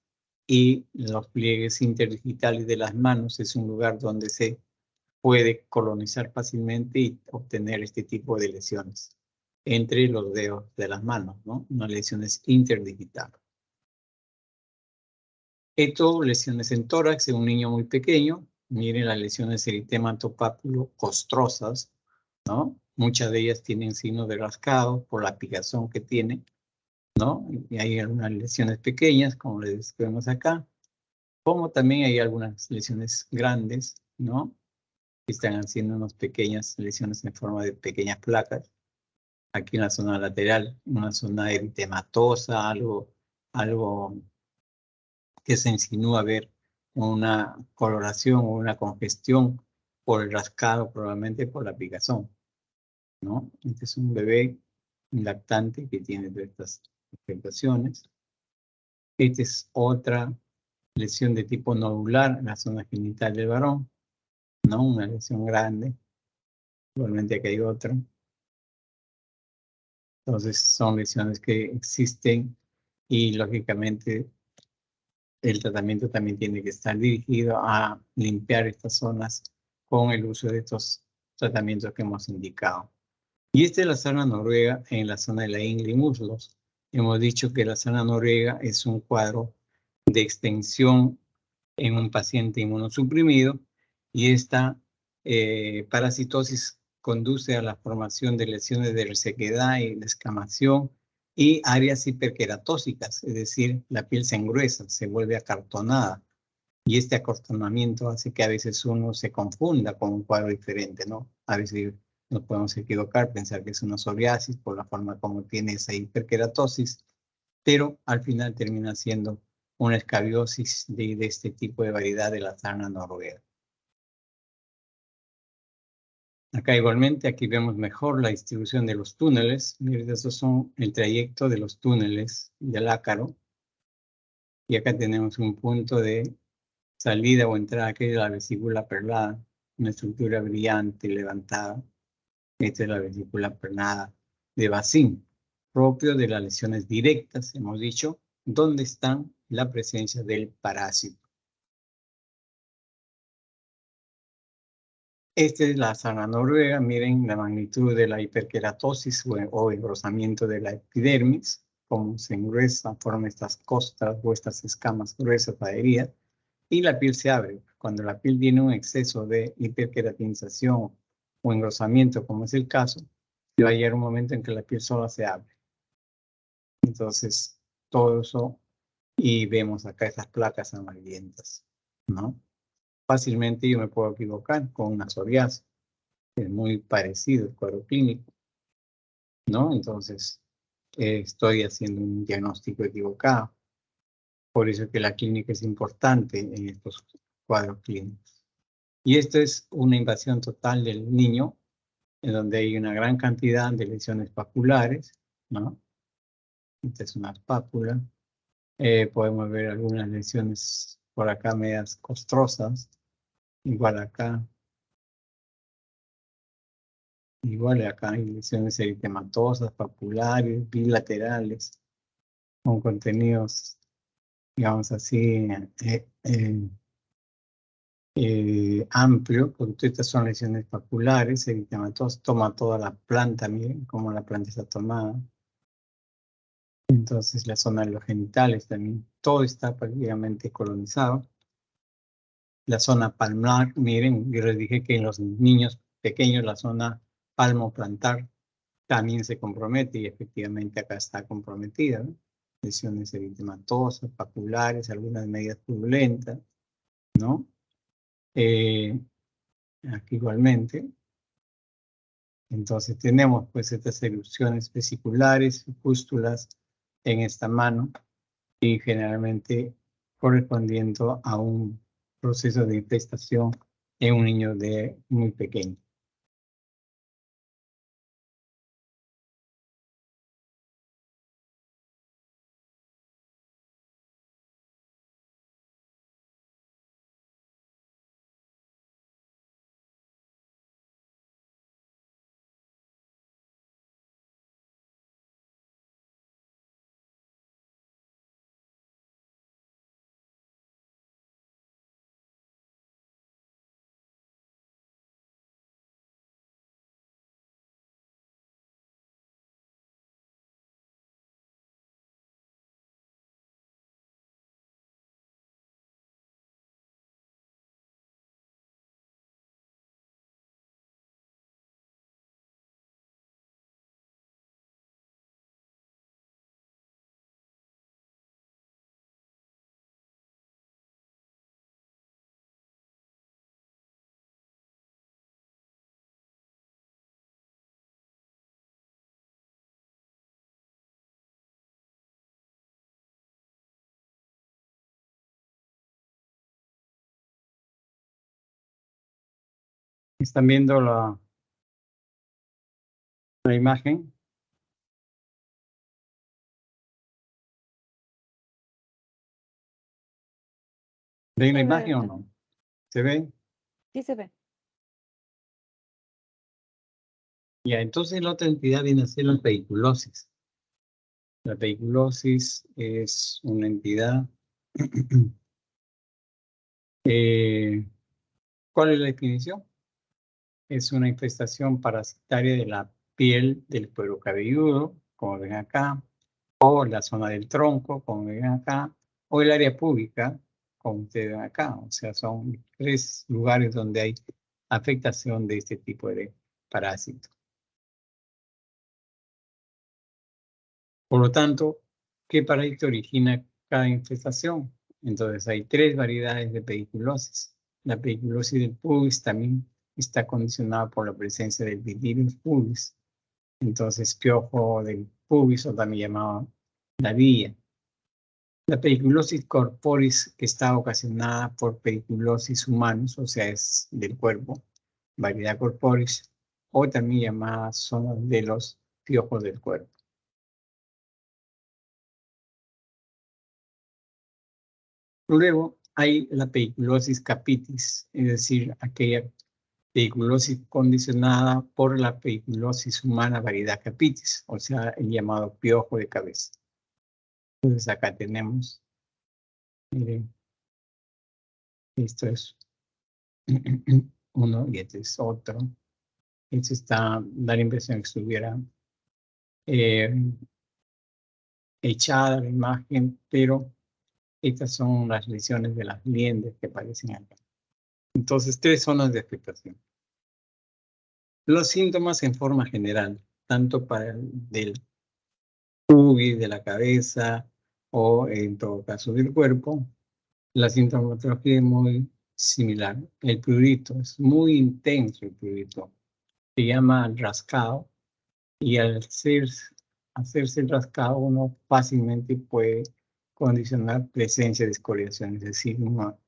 y los pliegues interdigitales de las manos es un lugar donde se puede colonizar fácilmente y obtener este tipo de lesiones entre los dedos de las manos, ¿no? Unas lesiones interdigitales. Esto, lesiones en tórax en un niño muy pequeño. Miren las lesiones eritematopapulo costrosas, ¿no? Muchas de ellas tienen signos de rascado por la picazón que tiene, ¿no? Y hay algunas lesiones pequeñas, como les vemos acá, como también hay algunas lesiones grandes, ¿no? Que están haciendo unas pequeñas lesiones en forma de pequeñas placas. Aquí en la zona lateral, una zona eritematosa, algo que se insinúa ver una coloración o una congestión por el rascado, probablemente por la picazón, ¿no? Este es un bebé lactante que tiene todas estas afectaciones. Esta es otra lesión de tipo nodular en la zona genital del varón, ¿no? Una lesión grande. Igualmente aquí hay otra. Entonces son lesiones que existen y lógicamente el tratamiento también tiene que estar dirigido a limpiar estas zonas con el uso de estos tratamientos que hemos indicado. Y esta es la sarna noruega en la zona de la ingle y muslos. Hemos dicho que la sarna noruega es un cuadro de extensión en un paciente inmunosuprimido y esta parasitosis conduce a la formación de lesiones de resequedad y descamación y áreas hiperqueratósicas, es decir, la piel se engruesa, se vuelve acartonada y este acartonamiento hace que a veces uno se confunda con un cuadro diferente, ¿no? A veces nos podemos equivocar, pensar que es una psoriasis por la forma como tiene esa hiperqueratosis, pero al final termina siendo una escabiosis de este tipo de variedad de la sarna noruega. Acá igualmente, aquí vemos mejor la distribución de los túneles. Miren, estos son el trayecto de los túneles del ácaro. Y acá tenemos un punto de salida o entrada, que es la vesícula perlada, una estructura brillante, levantada. Esta es la vesícula perlada de Bacin, propio de las lesiones directas, hemos dicho, donde está la presencia del parásito. Esta es la sarna noruega. Miren la magnitud de la hiperqueratosis o engrosamiento de la epidermis, cómo se engruesa, forma estas costras o estas escamas gruesas adheridas, y la piel se abre. Cuando la piel tiene un exceso de hiperqueratinización o engrosamiento, como es el caso, va a llegar un momento en que la piel sola se abre. Entonces, todo eso, y vemos acá estas placas amarillentas, ¿no? Fácilmente yo me puedo equivocar con una psoriasis. Es muy parecido el cuadro clínico, ¿no? Entonces, estoy haciendo un diagnóstico equivocado. Por eso es que la clínica es importante en estos cuadros clínicos. Y esto es una invasión total del niño, en donde hay una gran cantidad de lesiones papulares, ¿no? Esta es una pápula. Podemos ver algunas lesiones por acá medias costrosas. Igual acá. Igual acá hay lesiones eritematosas, papulares, bilaterales, con contenidos, digamos así, amplio, porque estas son lesiones papulares, eritematosa, toma toda la planta, miren cómo la planta está tomada. Entonces la zona de los genitales también, todo está prácticamente colonizado. La zona palmar, miren, yo les dije que en los niños pequeños la zona palmoplantar también se compromete y efectivamente acá está comprometida, ¿no? Lesiones eritematosas, papulares, algunas medias purulentas, ¿no? Aquí igualmente. Entonces tenemos pues estas erupciones vesiculares, pústulas en esta mano y generalmente correspondiendo a un proceso de infestación en un niño muy pequeño. ¿Están viendo la imagen? ¿Ven la imagen o no? ¿Se ve? Sí se ve. Ya, entonces la otra entidad viene a ser la pediculosis. La pediculosis es una entidad. ¿Cuál es la definición? Es una infestación parasitaria de la piel del cuero cabelludo, como ven acá, o la zona del tronco, como ven acá, o el área pública, como ustedes ven acá. O sea, son 3 lugares donde hay afectación de este tipo de parásito. Por lo tanto, ¿qué parásito origina cada infestación? Entonces, hay 3 variedades de pediculosis. La pediculosis del pubis también está condicionada por la presencia del virus pubis. Entonces, piojo del pubis, o también llamado la vía. La pediculosis corporis, que está ocasionada por pediculosis humanos, o sea, es del cuerpo, variedad corporis, o también llamada zona de los piojos del cuerpo. Luego hay la pediculosis capitis, es decir, aquella pediculosis condicionada por la pediculosis humana variedad capitis, o sea, el llamado piojo de cabeza. Entonces acá tenemos, miren, esto es uno y este es otro. Este está, da la impresión que estuviera echada la imagen, pero estas son las lesiones de las liendes que aparecen acá. Entonces, 3 zonas de afectación. Los síntomas en forma general, tanto para el del pubis, de la cabeza o en todo caso del cuerpo, la sintomatología es muy similar. El prurito es muy intenso, el prurito. Se llama rascado y al hacerse el rascado uno fácilmente puede condicionar presencia de escoriación, es decir, uno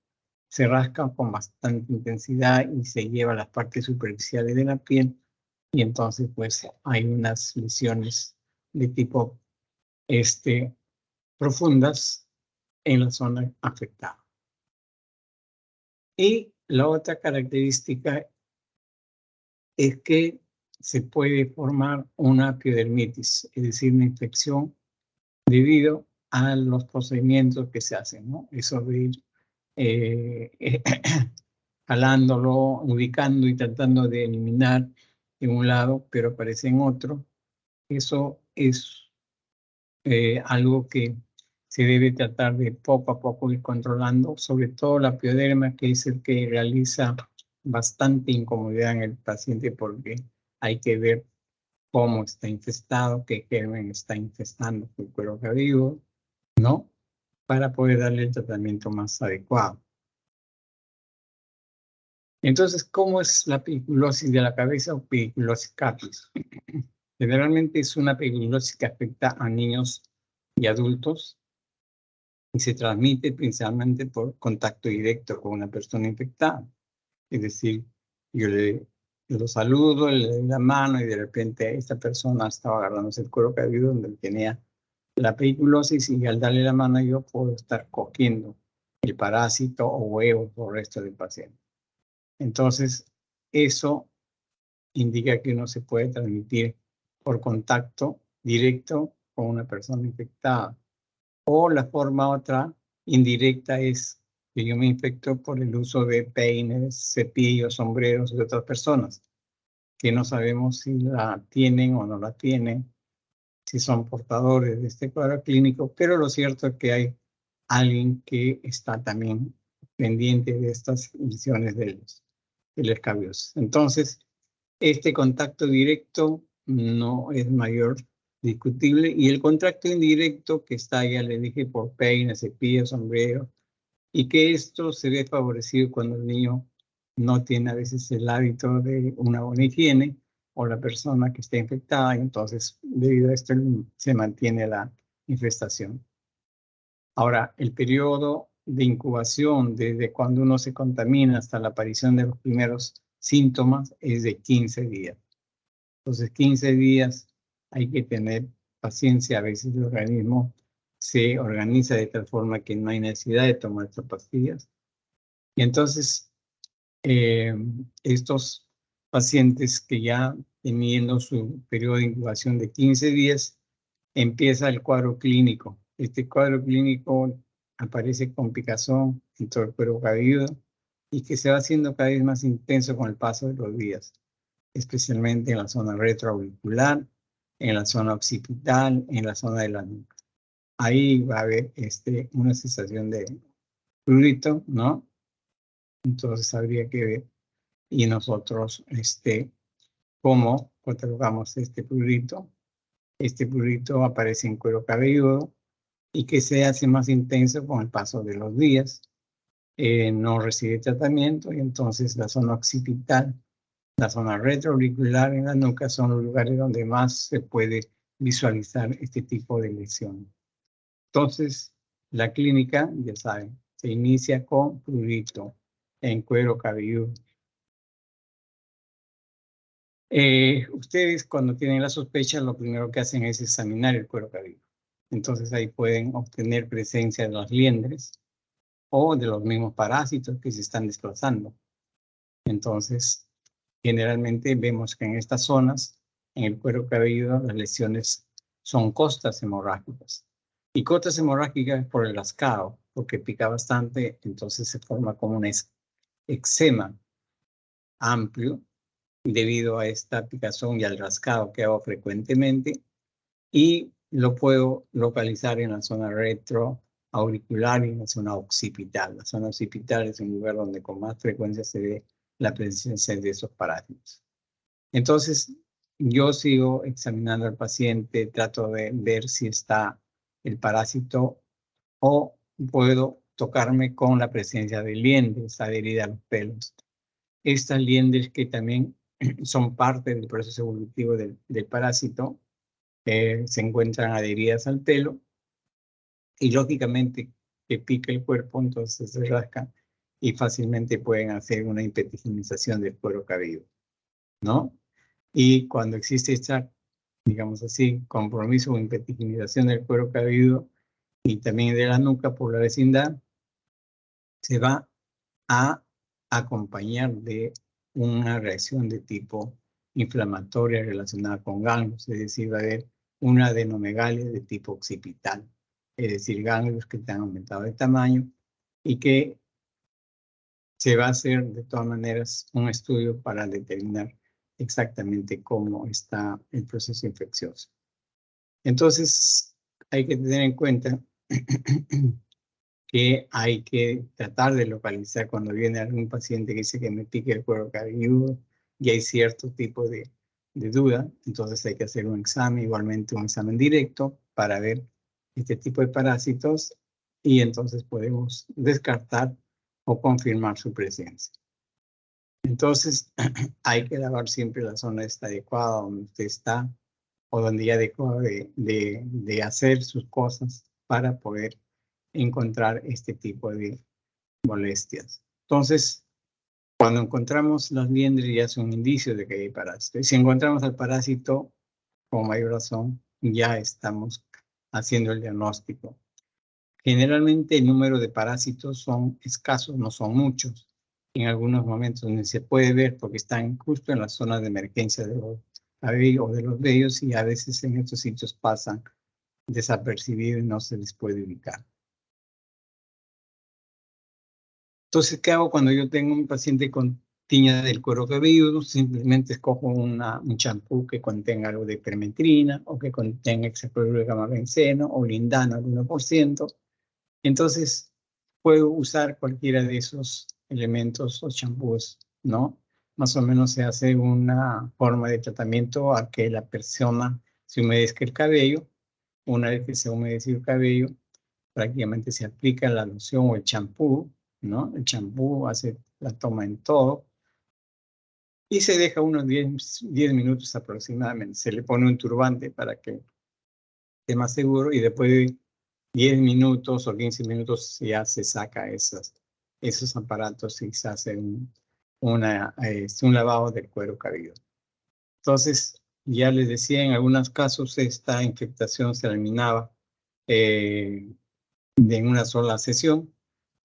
se rasca con bastante intensidad y se lleva a las partes superficiales de la piel y entonces pues hay unas lesiones de tipo profundas en la zona afectada. Y la otra característica es que se puede formar una epidermitis, es decir, una infección debido a los procedimientos que se hacen, ¿no? Eso de jalándolo, ubicando y tratando de eliminar en un lado, pero aparece en otro. Eso es algo que se debe tratar de poco a poco ir controlando, sobre todo la pioderma, que es el que realiza bastante incomodidad en el paciente porque hay que ver cómo está infestado, qué germen está infestando el cuero cabelludo, ¿no? Para poder darle el tratamiento más adecuado. Entonces, ¿cómo es la pediculosis de la cabeza o pediculosis capitis? Generalmente es una pediculosis que afecta a niños y adultos y se transmite principalmente por contacto directo con una persona infectada. Es decir, yo lo saludo, le doy la mano y de repente esta persona estaba agarrándose el cuero cabelludo donde tenía la pediculosis y al darle la mano yo puedo estar cogiendo el parásito o huevos o resto del paciente. Entonces, eso indica que uno se puede transmitir por contacto directo con una persona infectada. O la forma otra indirecta es que yo me infecto por el uso de peines, cepillos, sombreros de otras personas, que no sabemos si la tienen o no la tienen, si son portadores de este cuadro clínico, pero lo cierto es que hay alguien que está también pendiente de estas lesiones de los escabiosos. Entonces, este contacto directo no es mayor discutible y el contacto indirecto que está, ya le dije, por peines, cepillos, sombrero, y que esto se ve favorecido cuando el niño no tiene a veces el hábito de una buena higiene o la persona que está infectada, y entonces debido a esto se mantiene la infestación. Ahora, el periodo de incubación desde cuando uno se contamina hasta la aparición de los primeros síntomas es de 15 días. Entonces, 15 días hay que tener paciencia. A veces el organismo se organiza de tal forma que no hay necesidad de tomar estas pastillas. Y entonces, estos pacientes que ya teniendo su periodo de incubación de 15 días, empieza el cuadro clínico. Este cuadro clínico aparece con picazón en todo el cuero cabelludo y que se va haciendo cada vez más intenso con el paso de los días, especialmente en la zona retroauricular, en la zona occipital, en la zona de la nuca. Ahí va a haber una sensación de prurito, ¿no? Entonces habría que ver, y nosotros, cómo catalogamos este prurito. Este prurito aparece en cuero cabelludo y que se hace más intenso con el paso de los días. No recibe tratamiento y entonces la zona occipital, la zona retroauricular en la nuca son los lugares donde más se puede visualizar este tipo de lesión. Entonces, la clínica, ya saben, se inicia con prurito en cuero cabelludo. Ustedes cuando tienen la sospecha, lo primero que hacen es examinar el cuero cabelludo. Entonces ahí pueden obtener presencia de las liendres o de los mismos parásitos que se están desplazando. Entonces, generalmente vemos que en estas zonas, en el cuero cabelludo, las lesiones son costas hemorrágicas. Y costas hemorrágicas por el rascado, porque pica bastante, entonces se forma como un eczema amplio debido a esta picazón y al rascado que hago frecuentemente, y lo puedo localizar en la zona retroauricular y en la zona occipital. La zona occipital es un lugar donde con más frecuencia se ve la presencia de esos parásitos. Entonces, yo sigo examinando al paciente, trato de ver si está el parásito o puedo tocarme con la presencia de liendres adheridas a los pelos. Estas liendres que también son parte del proceso evolutivo del parásito, se encuentran adheridas al pelo y lógicamente que pica el cuerpo, entonces se rascan y fácilmente pueden hacer una hipetiginización del cuero cabelludo, ¿no? Y cuando existe esta, digamos así, compromiso o hipetiginización del cuero cabelludo y también de la nuca por la vecindad, se va a acompañar de una reacción de tipo inflamatoria relacionada con ganglios, es decir, va a haber una adenomegalia de tipo occipital, es decir, ganglios que te han aumentado de tamaño y que se va a hacer de todas maneras un estudio para determinar exactamente cómo está el proceso infeccioso. Entonces, hay que tener en cuenta que hay que tratar de localizar cuando viene algún paciente que dice que me pique el cuero cabelludo y hay cierto tipo de duda, entonces hay que hacer un examen, igualmente un examen directo para ver este tipo de parásitos y entonces podemos descartar o confirmar su presencia. Entonces, hay que lavar siempre la zona esta adecuada donde usted está o donde ya dejó de hacer sus cosas para poder encontrar este tipo de molestias. Entonces, cuando encontramos las liendres ya es un indicio de que hay parásito. Y si encontramos al parásito, con mayor razón, ya estamos haciendo el diagnóstico. Generalmente el número de parásitos son escasos, no son muchos. En algunos momentos donde se puede ver porque están justo en la zona de emergencia de los cabellos o de los vellos y a veces en estos sitios pasan desapercibidos y no se les puede ubicar. Entonces, ¿qué hago cuando yo tengo un paciente con tiña del cuero cabelludo? Simplemente escojo un champú que contenga algo de permetrina o que contenga hexacloruro de gamma-benceno o lindano al 1%. Entonces, puedo usar cualquiera de esos elementos o champús, ¿no? Más o menos se hace una forma de tratamiento a que la persona se humedezca el cabello. Una vez que se ha humedecido el cabello, prácticamente se aplica la loción o el champú, ¿no? El champú hace la toma en todo y se deja unos 10 minutos aproximadamente. Se le pone un turbante para que esté más seguro y después de 10 minutos o 15 minutos ya se saca esos aparatos y se hace un lavado del cuero cabelludo. Entonces, ya les decía, en algunos casos esta infectación se eliminaba en una sola sesión,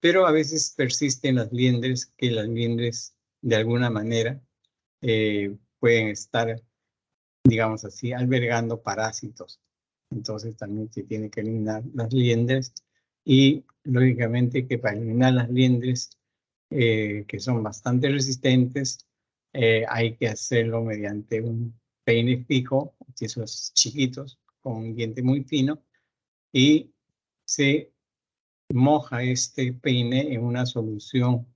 pero a veces persisten las liendres, que las liendres de alguna manera pueden estar, digamos así, albergando parásitos. Entonces también se tiene que eliminar las liendres y lógicamente que para eliminar las liendres que son bastante resistentes hay que hacerlo mediante un peine fijo, esos chiquitos con un diente muy fino y se moja este peine en una solución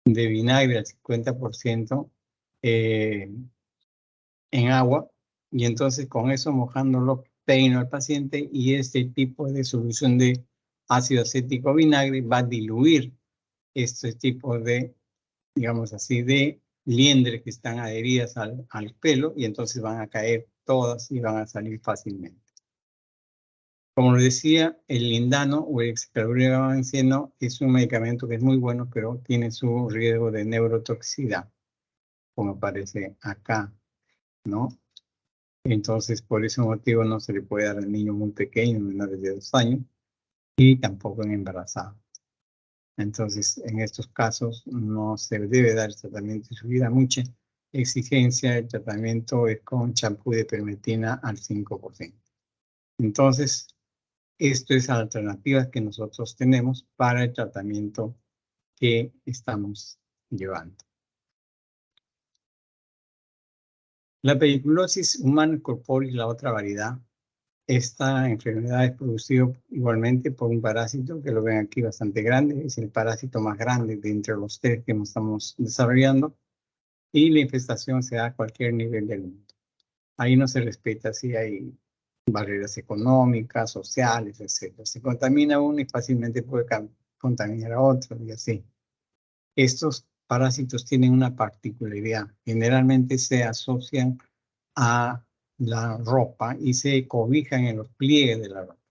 de vinagre al 50% en agua y entonces con eso mojándolo peino al paciente y este tipo de solución de ácido acético vinagre va a diluir este tipo de, digamos así, de liendres que están adheridas al pelo y entonces van a caer todas y van a salir fácilmente. Como les decía, el lindano o el hexacloruro de gamma-benceno es un medicamento que es muy bueno, pero tiene su riesgo de neurotoxicidad, como aparece acá, ¿no? Entonces, por ese motivo no se le puede dar al niño muy pequeño, menores de 2 años, y tampoco en embarazada. Entonces, en estos casos no se debe dar el tratamiento de subida mucha exigencia. El tratamiento es con champú de permetrina al 5%. Entonces, esto es la alternativa que nosotros tenemos para el tratamiento que estamos llevando. La pediculosis humana corporis, la otra variedad, esta enfermedad es producida igualmente por un parásito que lo ven aquí bastante grande, es el parásito más grande de entre los 3 que estamos desarrollando y la infestación se da a cualquier nivel del mundo. Ahí no se respeta si hay barreras económicas, sociales, etc. Se contamina uno y fácilmente puede contaminar a otro y así. Estos parásitos tienen una particularidad. Generalmente se asocian a la ropa y se cobijan en los pliegues de la ropa.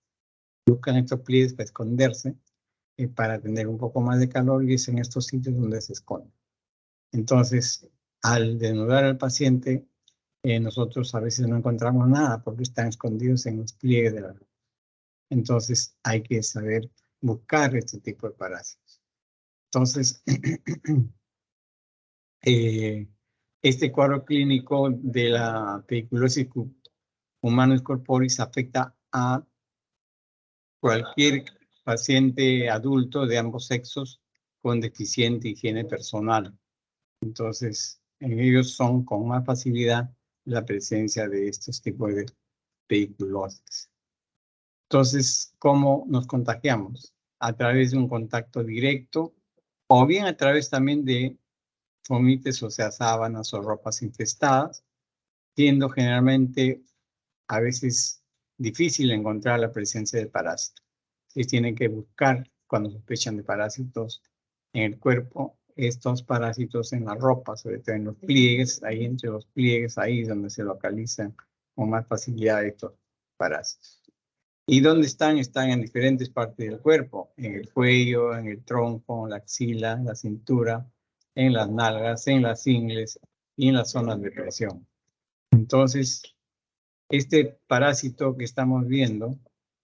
Buscan estos pliegues para esconderse, para tener un poco más de calor y es en estos sitios donde se esconden. Entonces, al desnudar al paciente, nosotros a veces no encontramos nada porque están escondidos en los pliegues de la ropa. Entonces, hay que saber buscar este tipo de parásitos. Entonces, este cuadro clínico de la pediculosis humanus corporis afecta a cualquier paciente adulto de ambos sexos con deficiente higiene personal. Entonces, en ellos son con más facilidad la presencia de estos tipos de pediculosis. Entonces, ¿cómo nos contagiamos? A través de un contacto directo o bien a través también de fomites, o sea, sábanas o ropas infestadas, siendo generalmente a veces difícil encontrar la presencia del parásito. Se tienen que buscar, cuando sospechan de parásitos en el cuerpo, estos parásitos en la ropa, sobre todo en los pliegues, ahí entre los pliegues, ahí es donde se localizan con más facilidad estos parásitos. ¿Y dónde están? Están en diferentes partes del cuerpo, en el cuello, en el tronco, en la axila, en la cintura, en las nalgas, en las ingles y en las zonas de presión. Entonces, este parásito que estamos viendo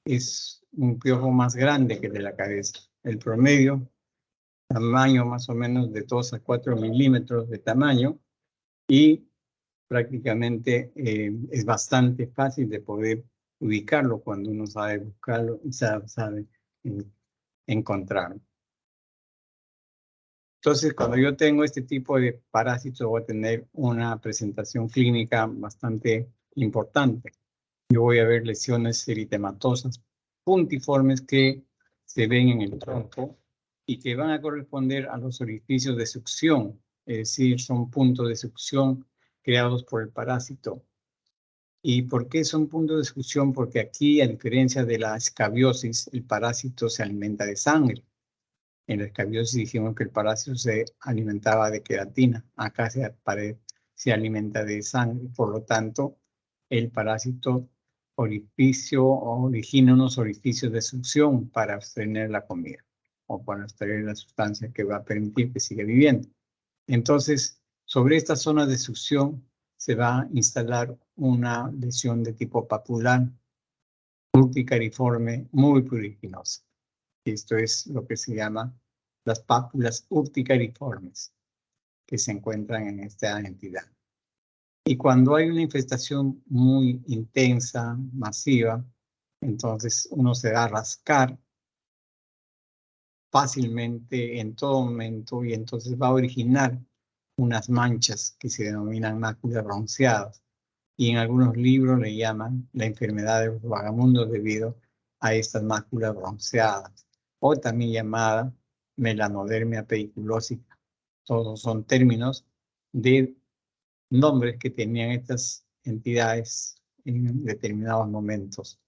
es un piojo más grande que el de la cabeza. El promedio, tamaño más o menos de 2 a 4 milímetros de tamaño y prácticamente es bastante fácil de poder ubicarlo cuando uno sabe buscarlo y sabe encontrarlo. Entonces, cuando yo tengo este tipo de parásitos, voy a tener una presentación clínica bastante importante. Yo voy a ver lesiones eritematosas puntiformes que se ven en el tronco y que van a corresponder a los orificios de succión, es decir, son puntos de succión creados por el parásito. ¿Y por qué son puntos de succión? Porque aquí, a diferencia de la escabiosis, el parásito se alimenta de sangre. En la escabiosis dijimos que el parásito se alimentaba de queratina. Acá se alimenta de sangre. Por lo tanto, el parásito origina unos orificios de succión para abstener la comida o para abstener la sustancia que va a permitir que siga viviendo. Entonces, sobre estas zonas de succión se va a instalar una lesión de tipo papular urticariforme muy pruriginosa. Esto es lo que se llama las pápulas urticariformes que se encuentran en esta entidad. Y cuando hay una infestación muy intensa, masiva, entonces uno se va a rascar fácilmente en todo momento y entonces va a originar unas manchas que se denominan máculas bronceadas. Y en algunos libros le llaman la enfermedad de los vagamundos debido a estas máculas bronceadas, o también llamada melanodermia pediculósica. Todos son términos de nombres que tenían estas entidades en determinados momentos.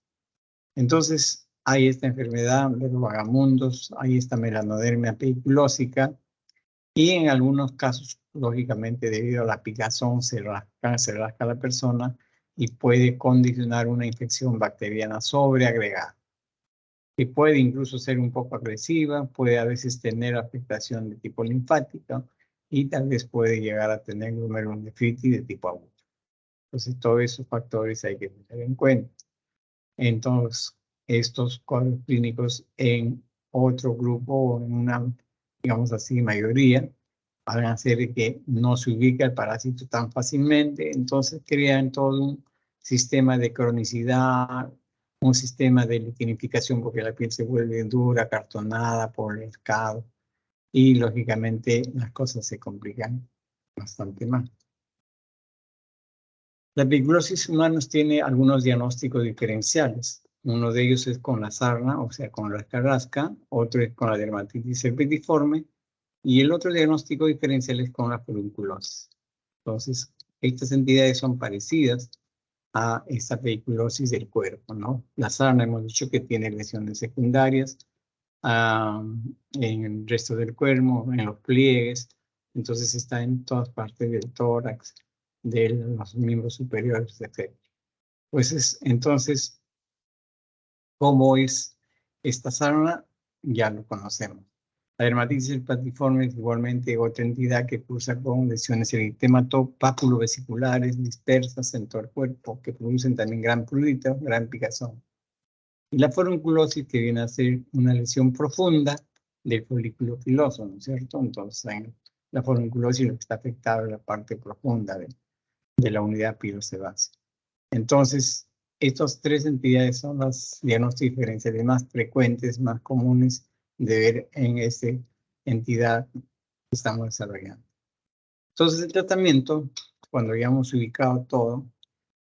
Entonces, hay esta enfermedad de los vagamundos, hay esta melanodermia pediculósica, y en algunos casos, lógicamente, debido a la picazón, se rasca la persona y puede condicionar una infección bacteriana sobreagregada, que puede incluso ser un poco agresiva, puede a veces tener afectación de tipo linfática y tal vez puede llegar a tener glomerulonefritis de tipo agudo. Entonces, todos esos factores hay que tener en cuenta. Entonces, estos cuadros clínicos en otro grupo o en una, digamos así, mayoría, van a hacer que no se ubique el parásito tan fácilmente, entonces crean todo un sistema de cronicidad, un sistema de liquinificación porque la piel se vuelve dura, cartonada por el mercado y lógicamente las cosas se complican bastante más. La pediculosis humanos tiene algunos diagnósticos diferenciales. Uno de ellos es con la sarna, o sea, con la carrasca, otro es con la dermatitis herpetiforme, y el otro diagnóstico diferencial es con la furunculosis. Entonces, estas entidades son parecidas a esta pediculosis del cuerpo, ¿no? La sarna hemos dicho que tiene lesiones secundarias en el resto del cuerpo, en los pliegues, entonces está en todas partes del tórax, de los miembros superiores, etc. Pues entonces, ¿cómo es esta sarna? Ya lo conocemos. La dermatitis herpetiforme es igualmente otra entidad que cursa con lesiones eritematopapulovesiculares dispersas en todo el cuerpo, que producen también gran prurito, gran picazón. Y la furunculosis, que viene a ser una lesión profunda del folículo piloso, ¿no es cierto? Entonces, en la furunculosis lo que está afectado es la parte profunda de la unidad pilosebácea. Entonces, estas tres entidades son las diagnósticos diferenciales más frecuentes, más comunes de ver en entidad que estamos desarrollando. Entonces, el tratamiento, cuando ya hemos ubicado todo,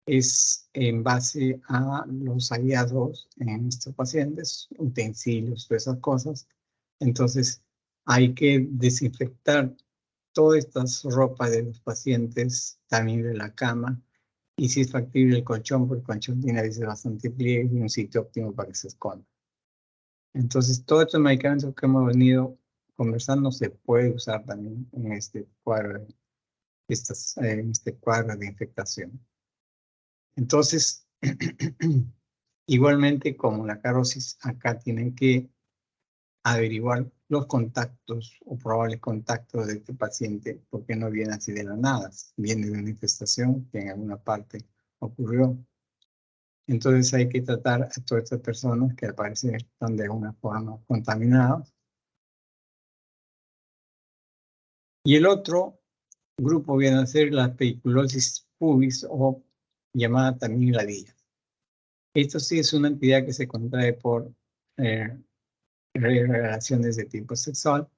es en base a los hallazgos en estos pacientes, utensilios, todas esas cosas. Entonces, hay que desinfectar todas estas ropas de los pacientes, también de la cama, y si es factible el colchón, porque el colchón tiene a veces bastante pliegue y un sitio óptimo para que se esconda. Entonces, todos estos medicamentos que hemos venido conversando se puede usar también en este cuadro de infectación. Entonces, igualmente como la carosis, acá tienen que averiguar los contactos o probables contactos de este paciente, porque no viene así de la nada, viene de una infestación que en alguna parte ocurrió. Entonces hay que tratar a todas estas personas que al parecer están de alguna forma contaminadas. Y el otro grupo viene a ser la pediculosis pubis o llamada también ladilla. Esto sí es una entidad que se contrae por relaciones de tipo sexual.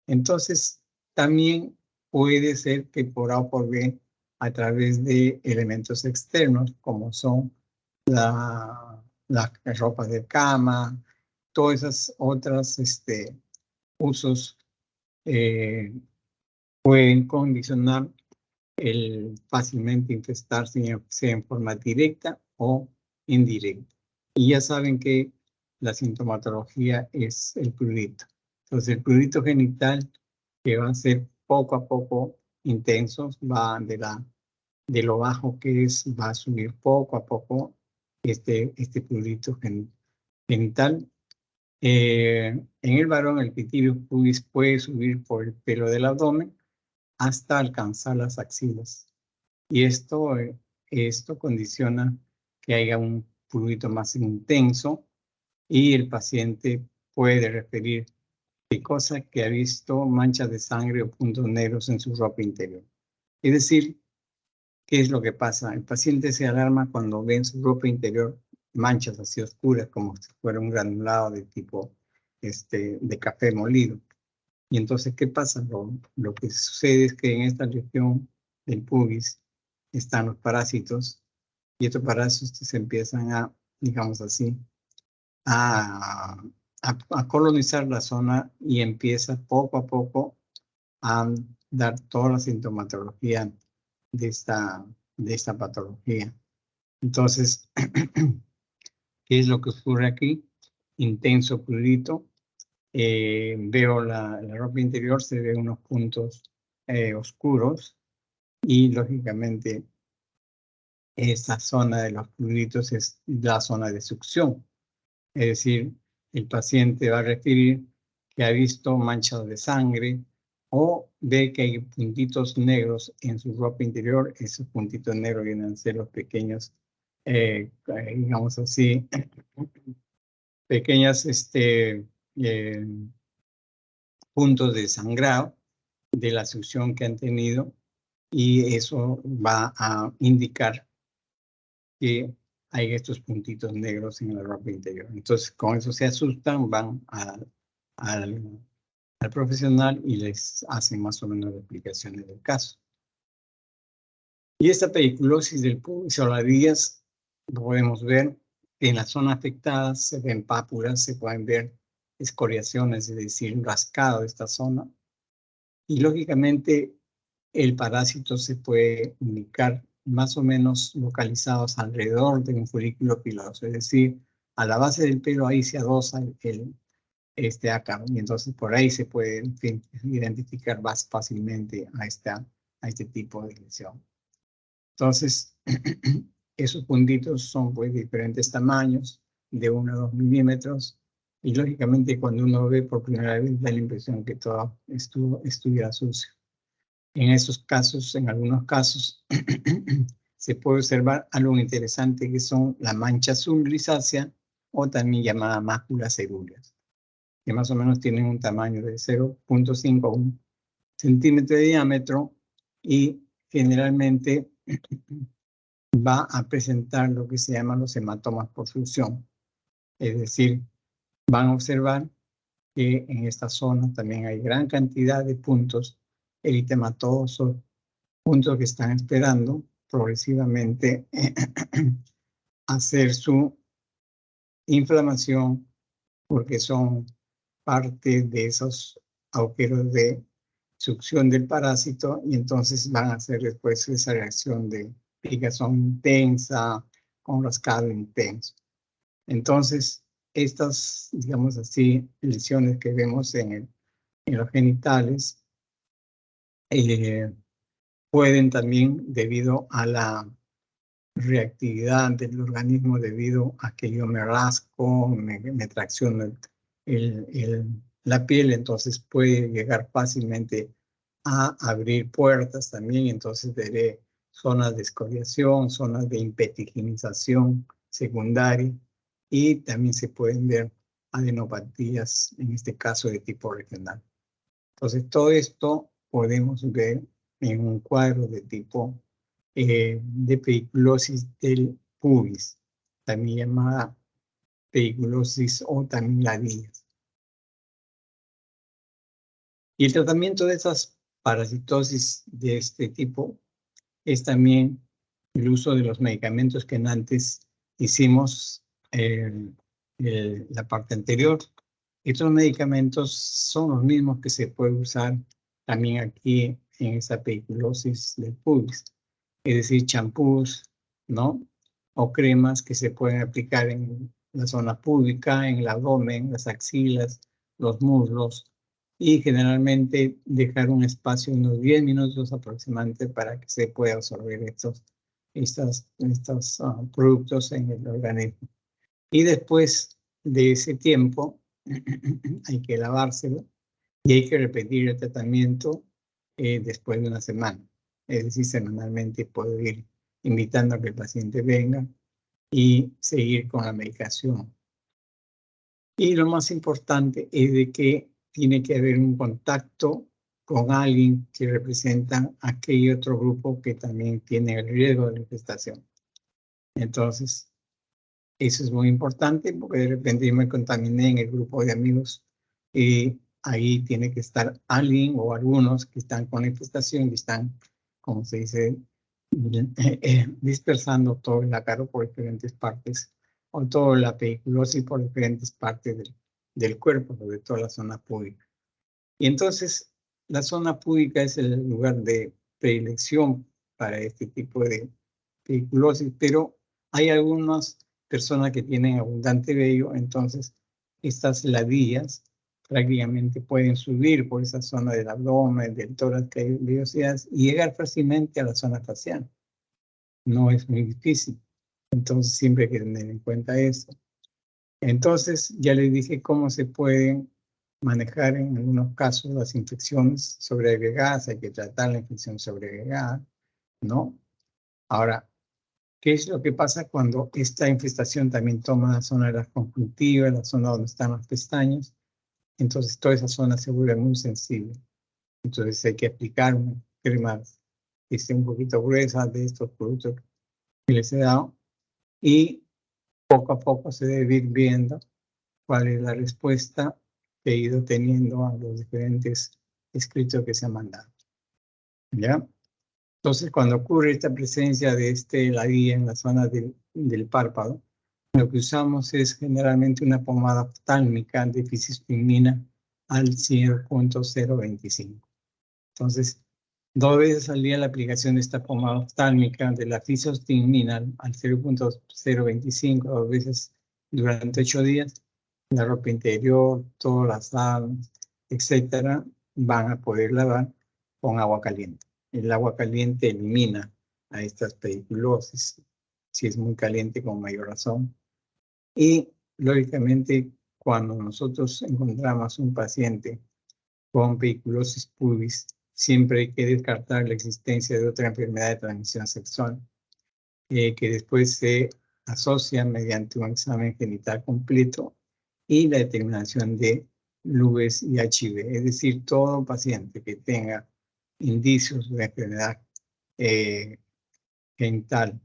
Entonces, también puede ser que por A o por B, a través de elementos externos, como son la ropa de cama, todas esas otras usos pueden condicionar el fácilmente infestarse, sea en forma directa o indirecta. Y ya saben que la sintomatología es el prurito. Entonces, el prurito genital, que va a ser poco a poco intenso, va de lo bajo que es, va a subir poco a poco este prurito genital. En el varón, el pitibius pubis puede subir por el pelo del abdomen hasta alcanzar las axilas. Y esto condiciona que haya un prurito más intenso y el paciente puede referir de cosas que ha visto manchas de sangre o puntos negros en su ropa interior. Es decir, ¿qué es lo que pasa? El paciente se alarma cuando ve en su ropa interior manchas así oscuras como si fuera un granulado de tipo de café molido. Y entonces, ¿qué pasa? Lo que sucede es que en esta región del pubis están los parásitos y estos parásitos se empiezan a, digamos así, a colonizar la zona y empieza poco a poco a dar toda la sintomatología de esta patología. Entonces, ¿qué es lo que ocurre aquí? Intenso prurito. Veo la ropa interior, se ve unos puntos oscuros y lógicamente esta zona de los pruritos es la zona de succión. Es decir, el paciente va a referir que ha visto manchas de sangre o ve que hay puntitos negros en su ropa interior. Esos puntitos negros vienen a ser los pequeños, digamos así, pequeñas puntos de sangrado de la succión que han tenido y eso va a indicar que hay estos puntitos negros en la ropa interior. Entonces, con eso se asustan, van al profesional y les hacen más o menos explicaciones del caso. Y esta pediculosis del pubis o ladillas, podemos ver que en la zona afectada se ven pápulas, se pueden ver escoriaciones, es decir, un rascado de esta zona. Y lógicamente el parásito se puede ubicar más o menos localizados alrededor de un folículo piloso, es decir, a la base del pelo ahí se adosa este ácaro y entonces por ahí se puede identificar más fácilmente a este tipo de lesión. Entonces, esos puntitos son pues diferentes tamaños, de 1 a 2 milímetros, y lógicamente cuando uno ve por primera vez da la impresión que todo estuviera sucio. En esos casos, en algunos casos, se puede observar algo interesante que son la mancha azul grisácea o también llamada máculas cerúleas, que más o menos tienen un tamaño de 0.5 a 1 centímetro de diámetro y generalmente va a presentar lo que se llaman los hematomas por fusión. Es decir, van a observar que en esta zona también hay gran cantidad de puntos eritematosos, puntos que están esperando progresivamente hacer su inflamación, porque son parte de esos agujeros de succión del parásito, y entonces van a hacer después esa reacción de picazón intensa con rascado intenso. Entonces, estas, digamos así, lesiones que vemos en los genitales pueden también, debido a la reactividad del organismo, debido a que yo me rasco, me tracciono la piel, entonces puede llegar fácilmente a abrir puertas también, entonces veré zonas de escoriación, zonas de impetiginización secundaria, y también se pueden ver adenopatías, en este caso de tipo regional. Entonces todo esto podemos ver en un cuadro de tipo de pediculosis del pubis, también llamada pediculosis o también ladillas. Y el tratamiento de esas parasitosis de este tipo es también el uso de los medicamentos que antes hicimos la parte anterior. Estos medicamentos son los mismos que se puede usar también aquí en esa pediculosis del pubis, es decir, champús, ¿no? O cremas que se pueden aplicar en la zona púbica, en el abdomen, las axilas, los muslos, y generalmente dejar un espacio de unos 10 minutos aproximadamente para que se pueda absorber estos productos en el organismo. Y después de ese tiempo hay que lavárselo y hay que repetir el tratamiento después de una semana. Es decir, semanalmente puedo ir invitando a que el paciente venga y seguir con la medicación. Y lo más importante es de que tiene que haber un contacto con alguien que representa aquel otro grupo que también tiene el riesgo de la infestación. Entonces, eso es muy importante, porque de repente yo me contaminé en el grupo de amigos y ahí tiene que estar alguien o algunos que están con la infestación y están, como se dice, dispersando todo el ácaro por diferentes partes, o toda la pediculosis por diferentes partes del cuerpo, sobre todo la zona púdica. Y entonces, la zona púdica es el lugar de predilección para este tipo de pediculosis, pero hay algunas personas que tienen abundante vello, entonces estas ladillas prácticamente pueden subir por esa zona del abdomen, del tórax que hay vellosidades, y llegar fácilmente a la zona facial. No es muy difícil. Entonces siempre hay que tener en cuenta eso. Entonces ya les dije cómo se pueden manejar en algunos casos las infecciones sobreagregadas. Hay que tratar la infección sobreagregada, ¿no? Ahora, ¿qué es lo que pasa cuando esta infestación también toma la zona de las conjuntivas, la zona donde están las pestañas? Entonces toda esa zona se vuelve muy sensible. Entonces hay que aplicar una crema que esté un poquito gruesa de estos productos que les he dado, y poco a poco se debe ir viendo cuál es la respuesta que he ido teniendo a los diferentes escritos que se han mandado. ¿Ya? Entonces, cuando ocurre esta presencia de ladilla en la zona del párpado, lo que usamos es generalmente una pomada oftálmica de fisostigmina al 0.025. Entonces, 2 veces al día la aplicación de esta pomada oftálmica de la fisostigmina al 0.025, 2 veces durante 8 días, la ropa interior, todas las sábanas, etcétera, van a poder lavar con agua caliente. El agua caliente elimina a estas pediculosis, si es muy caliente con mayor razón. Y lógicamente, cuando nosotros encontramos un paciente con pediculosis pubis, siempre hay que descartar la existencia de otra enfermedad de transmisión sexual, que después se asocia mediante un examen genital completo y la determinación de LUES y HIV. Es decir, todo paciente que tenga indicios de enfermedad genital,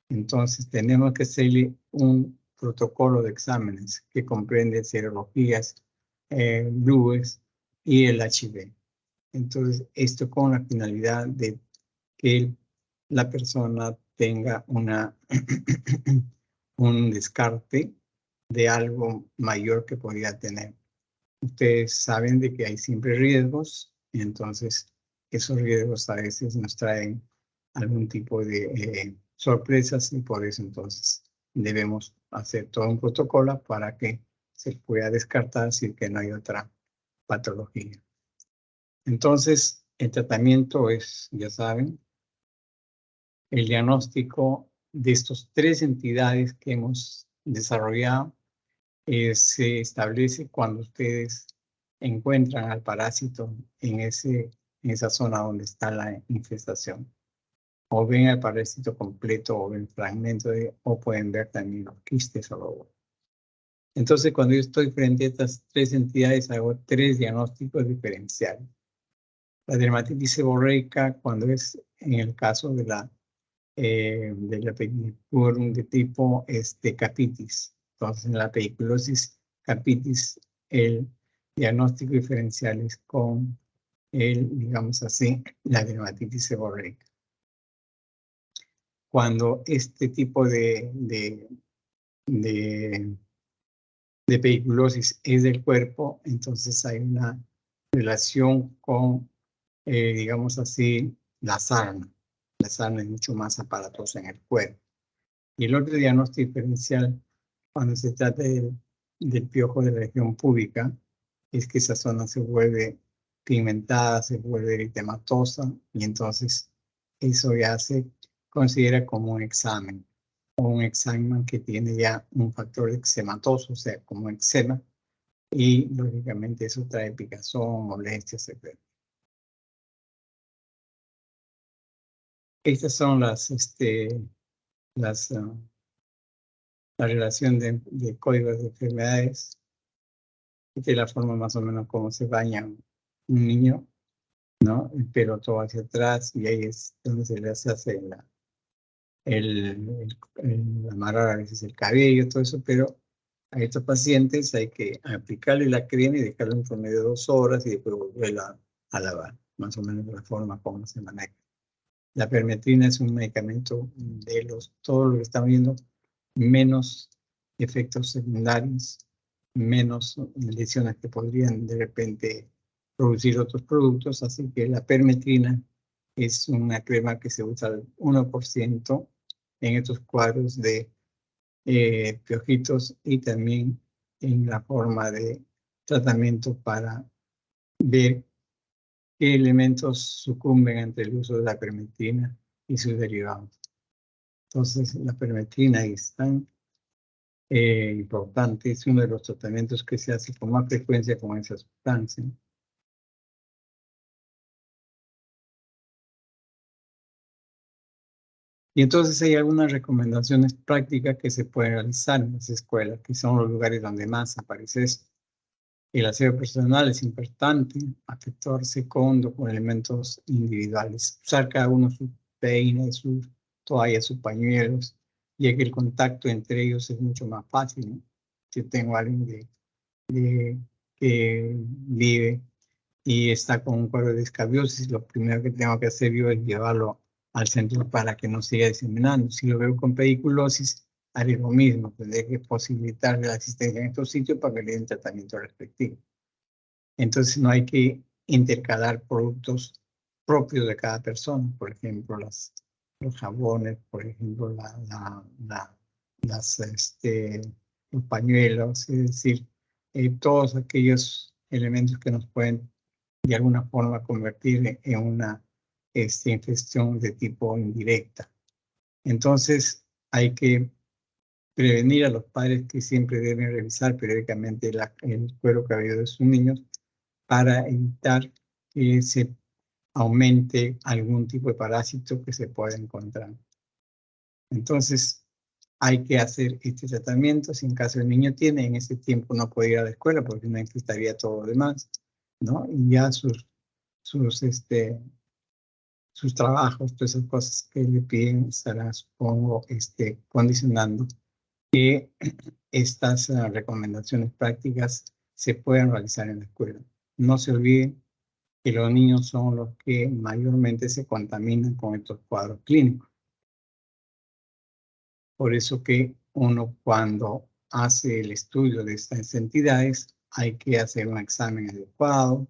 entonces tenemos que hacerle un protocolo de exámenes que comprende serologías blues y el HIV. Entonces, esto con la finalidad de que la persona tenga un descarte de algo mayor que podría tener. Ustedes saben de que hay siempre riesgos, y entonces esos riesgos a veces nos traen algún tipo de sorpresas y por eso entonces debemos hacer todo un protocolo para que se pueda descartar si que no hay otra patología. Entonces, el tratamiento es, ya saben, el diagnóstico de estas 3 entidades que hemos desarrollado se establece cuando ustedes encuentran al parásito en esa zona donde está la infestación. O ven el parásito completo o ven fragmentos o pueden ver también los quistes o lobos. Entonces, cuando yo estoy frente a estas 3 entidades, hago 3 diagnósticos diferenciales. La dermatitis seborreica, cuando es en el caso de la pediculosis de tipo capitis. Entonces, en la pediculosis capitis, el diagnóstico diferencial es con digamos así, la dermatitis seborreica. Cuando este tipo de pediculosis es del cuerpo, entonces hay una relación con, digamos así, la sarna. La sarna es mucho más aparatosa en el cuerpo. Y el otro diagnóstico diferencial, cuando se trata del piojo de la región púbica, es que esa zona se vuelve pigmentada, se vuelve eritematosa, y entonces eso ya se considera como un examen, o un examen que tiene ya un factor eczematoso, o sea, como eczema, y lógicamente eso trae picazón, molestias, etc. Estas son la relación de códigos de enfermedades. Esta es la forma más o menos como se baña un niño, ¿no? El pelo todo hacia atrás y ahí es donde se le hace amarrar a veces el cabello, todo eso, pero a estos pacientes hay que aplicarle la crema y dejarlo en promedio 2 horas y después volverla a lavar, más o menos de la forma como se maneja. La permetrina es un medicamento de todo lo que están viendo, menos efectos secundarios, menos lesiones que podrían de repente producir otros productos, así que la permetrina es una crema que se usa al 1% en estos cuadros de piojitos y también en la forma de tratamiento para ver qué elementos sucumben ante el uso de la permetrina y sus derivados. Entonces, la permetrina es tan importante, es uno de los tratamientos que se hace con más frecuencia con esa sustancia. Y entonces hay algunas recomendaciones prácticas que se pueden realizar en las escuelas, que son los lugares donde más aparece esto. El aseo personal es importante, afectarse con elementos individuales, usar cada uno su peine, sus toallas, sus pañuelos, ya que el contacto entre ellos es mucho más fácil, ¿no? Si tengo a alguien que vive y está con un cuadro de escabiosis, lo primero que tengo que hacer yo es llevarlo al centro para que no siga diseminando. Si lo veo con pediculosis, haré lo mismo, tendré que posibilitarle la asistencia en estos sitios para que le den tratamiento respectivo. Entonces no hay que intercalar productos propios de cada persona, por ejemplo, los jabones, por ejemplo, los pañuelos, es decir, todos aquellos elementos que nos pueden de alguna forma convertir en una infección de tipo indirecta. Entonces hay que prevenir a los padres que siempre deben revisar periódicamente el cuero cabelludo de sus niños para evitar que se aumente algún tipo de parásito que se pueda encontrar. Entonces, hay que hacer este tratamiento. Si en caso el niño tiene, en ese tiempo no puede ir a la escuela porque no infectaría todo lo demás, ¿no? Y ya sus trabajos, todas esas cosas que le piden, estará, supongo, condicionando que estas recomendaciones prácticas se pueden realizar en la escuela. No se olviden que los niños son los que mayormente se contaminan con estos cuadros clínicos. Por eso que uno cuando hace el estudio de estas entidades hay que hacer un examen adecuado,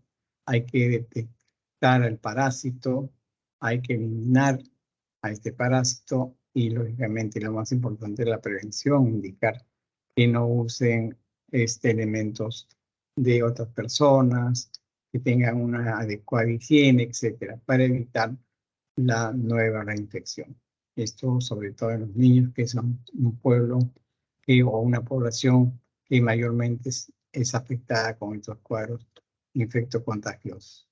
hay que detectar el parásito, hay que eliminar a este parásito y lógicamente lo más importante es la prevención, indicar que no usen elementos de otras personas, que tengan una adecuada higiene, etcétera, para evitar la nueva reinfección. Esto sobre todo en los niños, que son un pueblo o una población que mayormente es afectada con estos cuadros infectocontagiosos.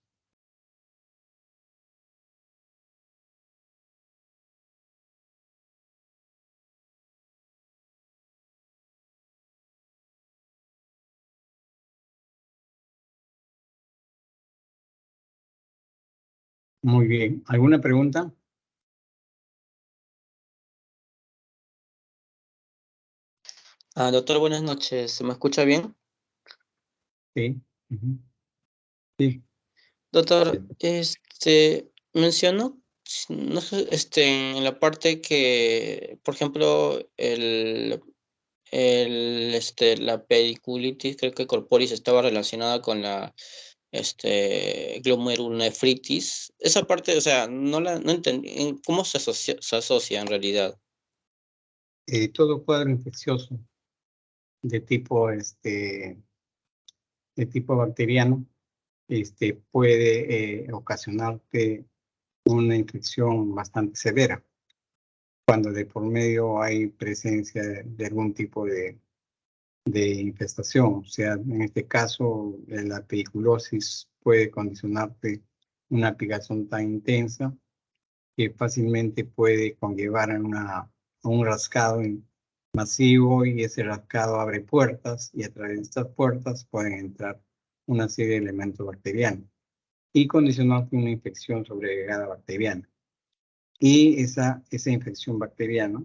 Muy bien. ¿Alguna pregunta? Doctor, buenas noches. ¿Se me escucha bien? Sí. Uh-huh. Sí. Doctor, mencionó, no sé, en la parte que, por ejemplo, la pediculitis, creo que corporis estaba relacionada con la glomerulonefritis. Esa parte, o sea, no entendí, ¿cómo se asocia en realidad? Todo cuadro infeccioso de tipo, bacteriano puede ocasionarte una infección bastante severa cuando de por medio hay presencia de algún tipo de infestación. O sea, en este caso, la pediculosis puede condicionarte una picazón tan intensa que fácilmente puede conllevar a un rascado masivo, y ese rascado abre puertas y a través de estas puertas pueden entrar una serie de elementos bacterianos y condicionarte una infección sobreagregada bacteriana. Y esa infección bacteriana,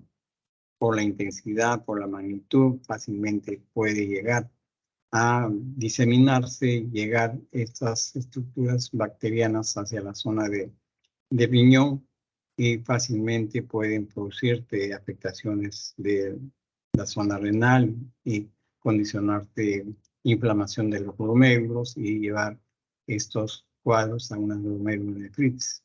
por la intensidad, por la magnitud, fácilmente puede llegar a diseminarse, llegar estas estructuras bacterianas hacia la zona de riñón y fácilmente pueden producirte afectaciones de la zona renal y condicionarte inflamación de los glomérulos y llevar estos cuadros a una glomerulonefritis.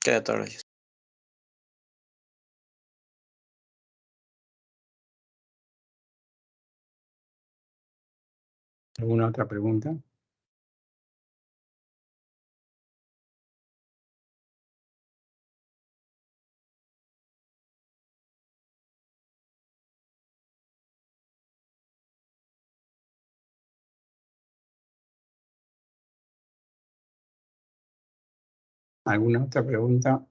Queda todo, gracias. ¿Alguna otra pregunta? ¿Alguna otra pregunta?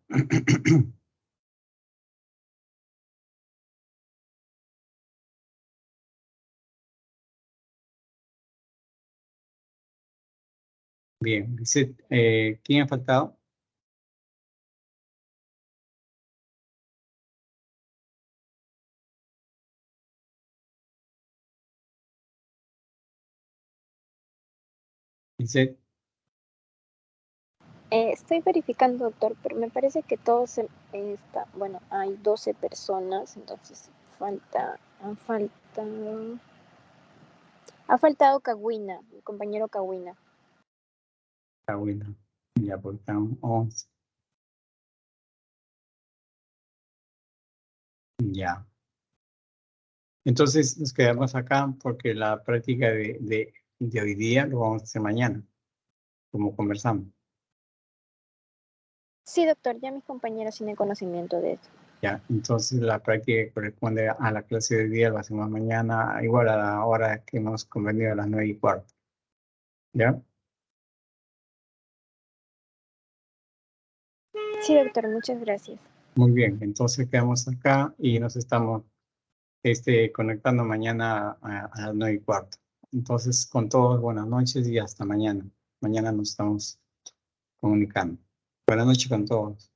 Bien, dice, ¿quién ha faltado? Dice, Estoy verificando, doctor, pero me parece que todos bueno, hay 12 personas, entonces ha faltado Kawina, mi compañero Kawina. bueno, ya porque están 11. Ya. Entonces nos quedamos acá porque la práctica de hoy día lo vamos a hacer mañana, como conversamos. Sí, doctor, ya mis compañeros tienen conocimiento de eso. Ya, entonces la práctica que corresponde a la clase de hoy día lo hacemos mañana, igual a la hora que hemos convenido, a las 9:15. ¿Ya? Sí, doctor, muchas gracias. Muy bien, entonces quedamos acá y nos estamos conectando mañana a las 9:15. Entonces, con todos, buenas noches y hasta mañana. Mañana nos estamos comunicando. Buenas noches con todos.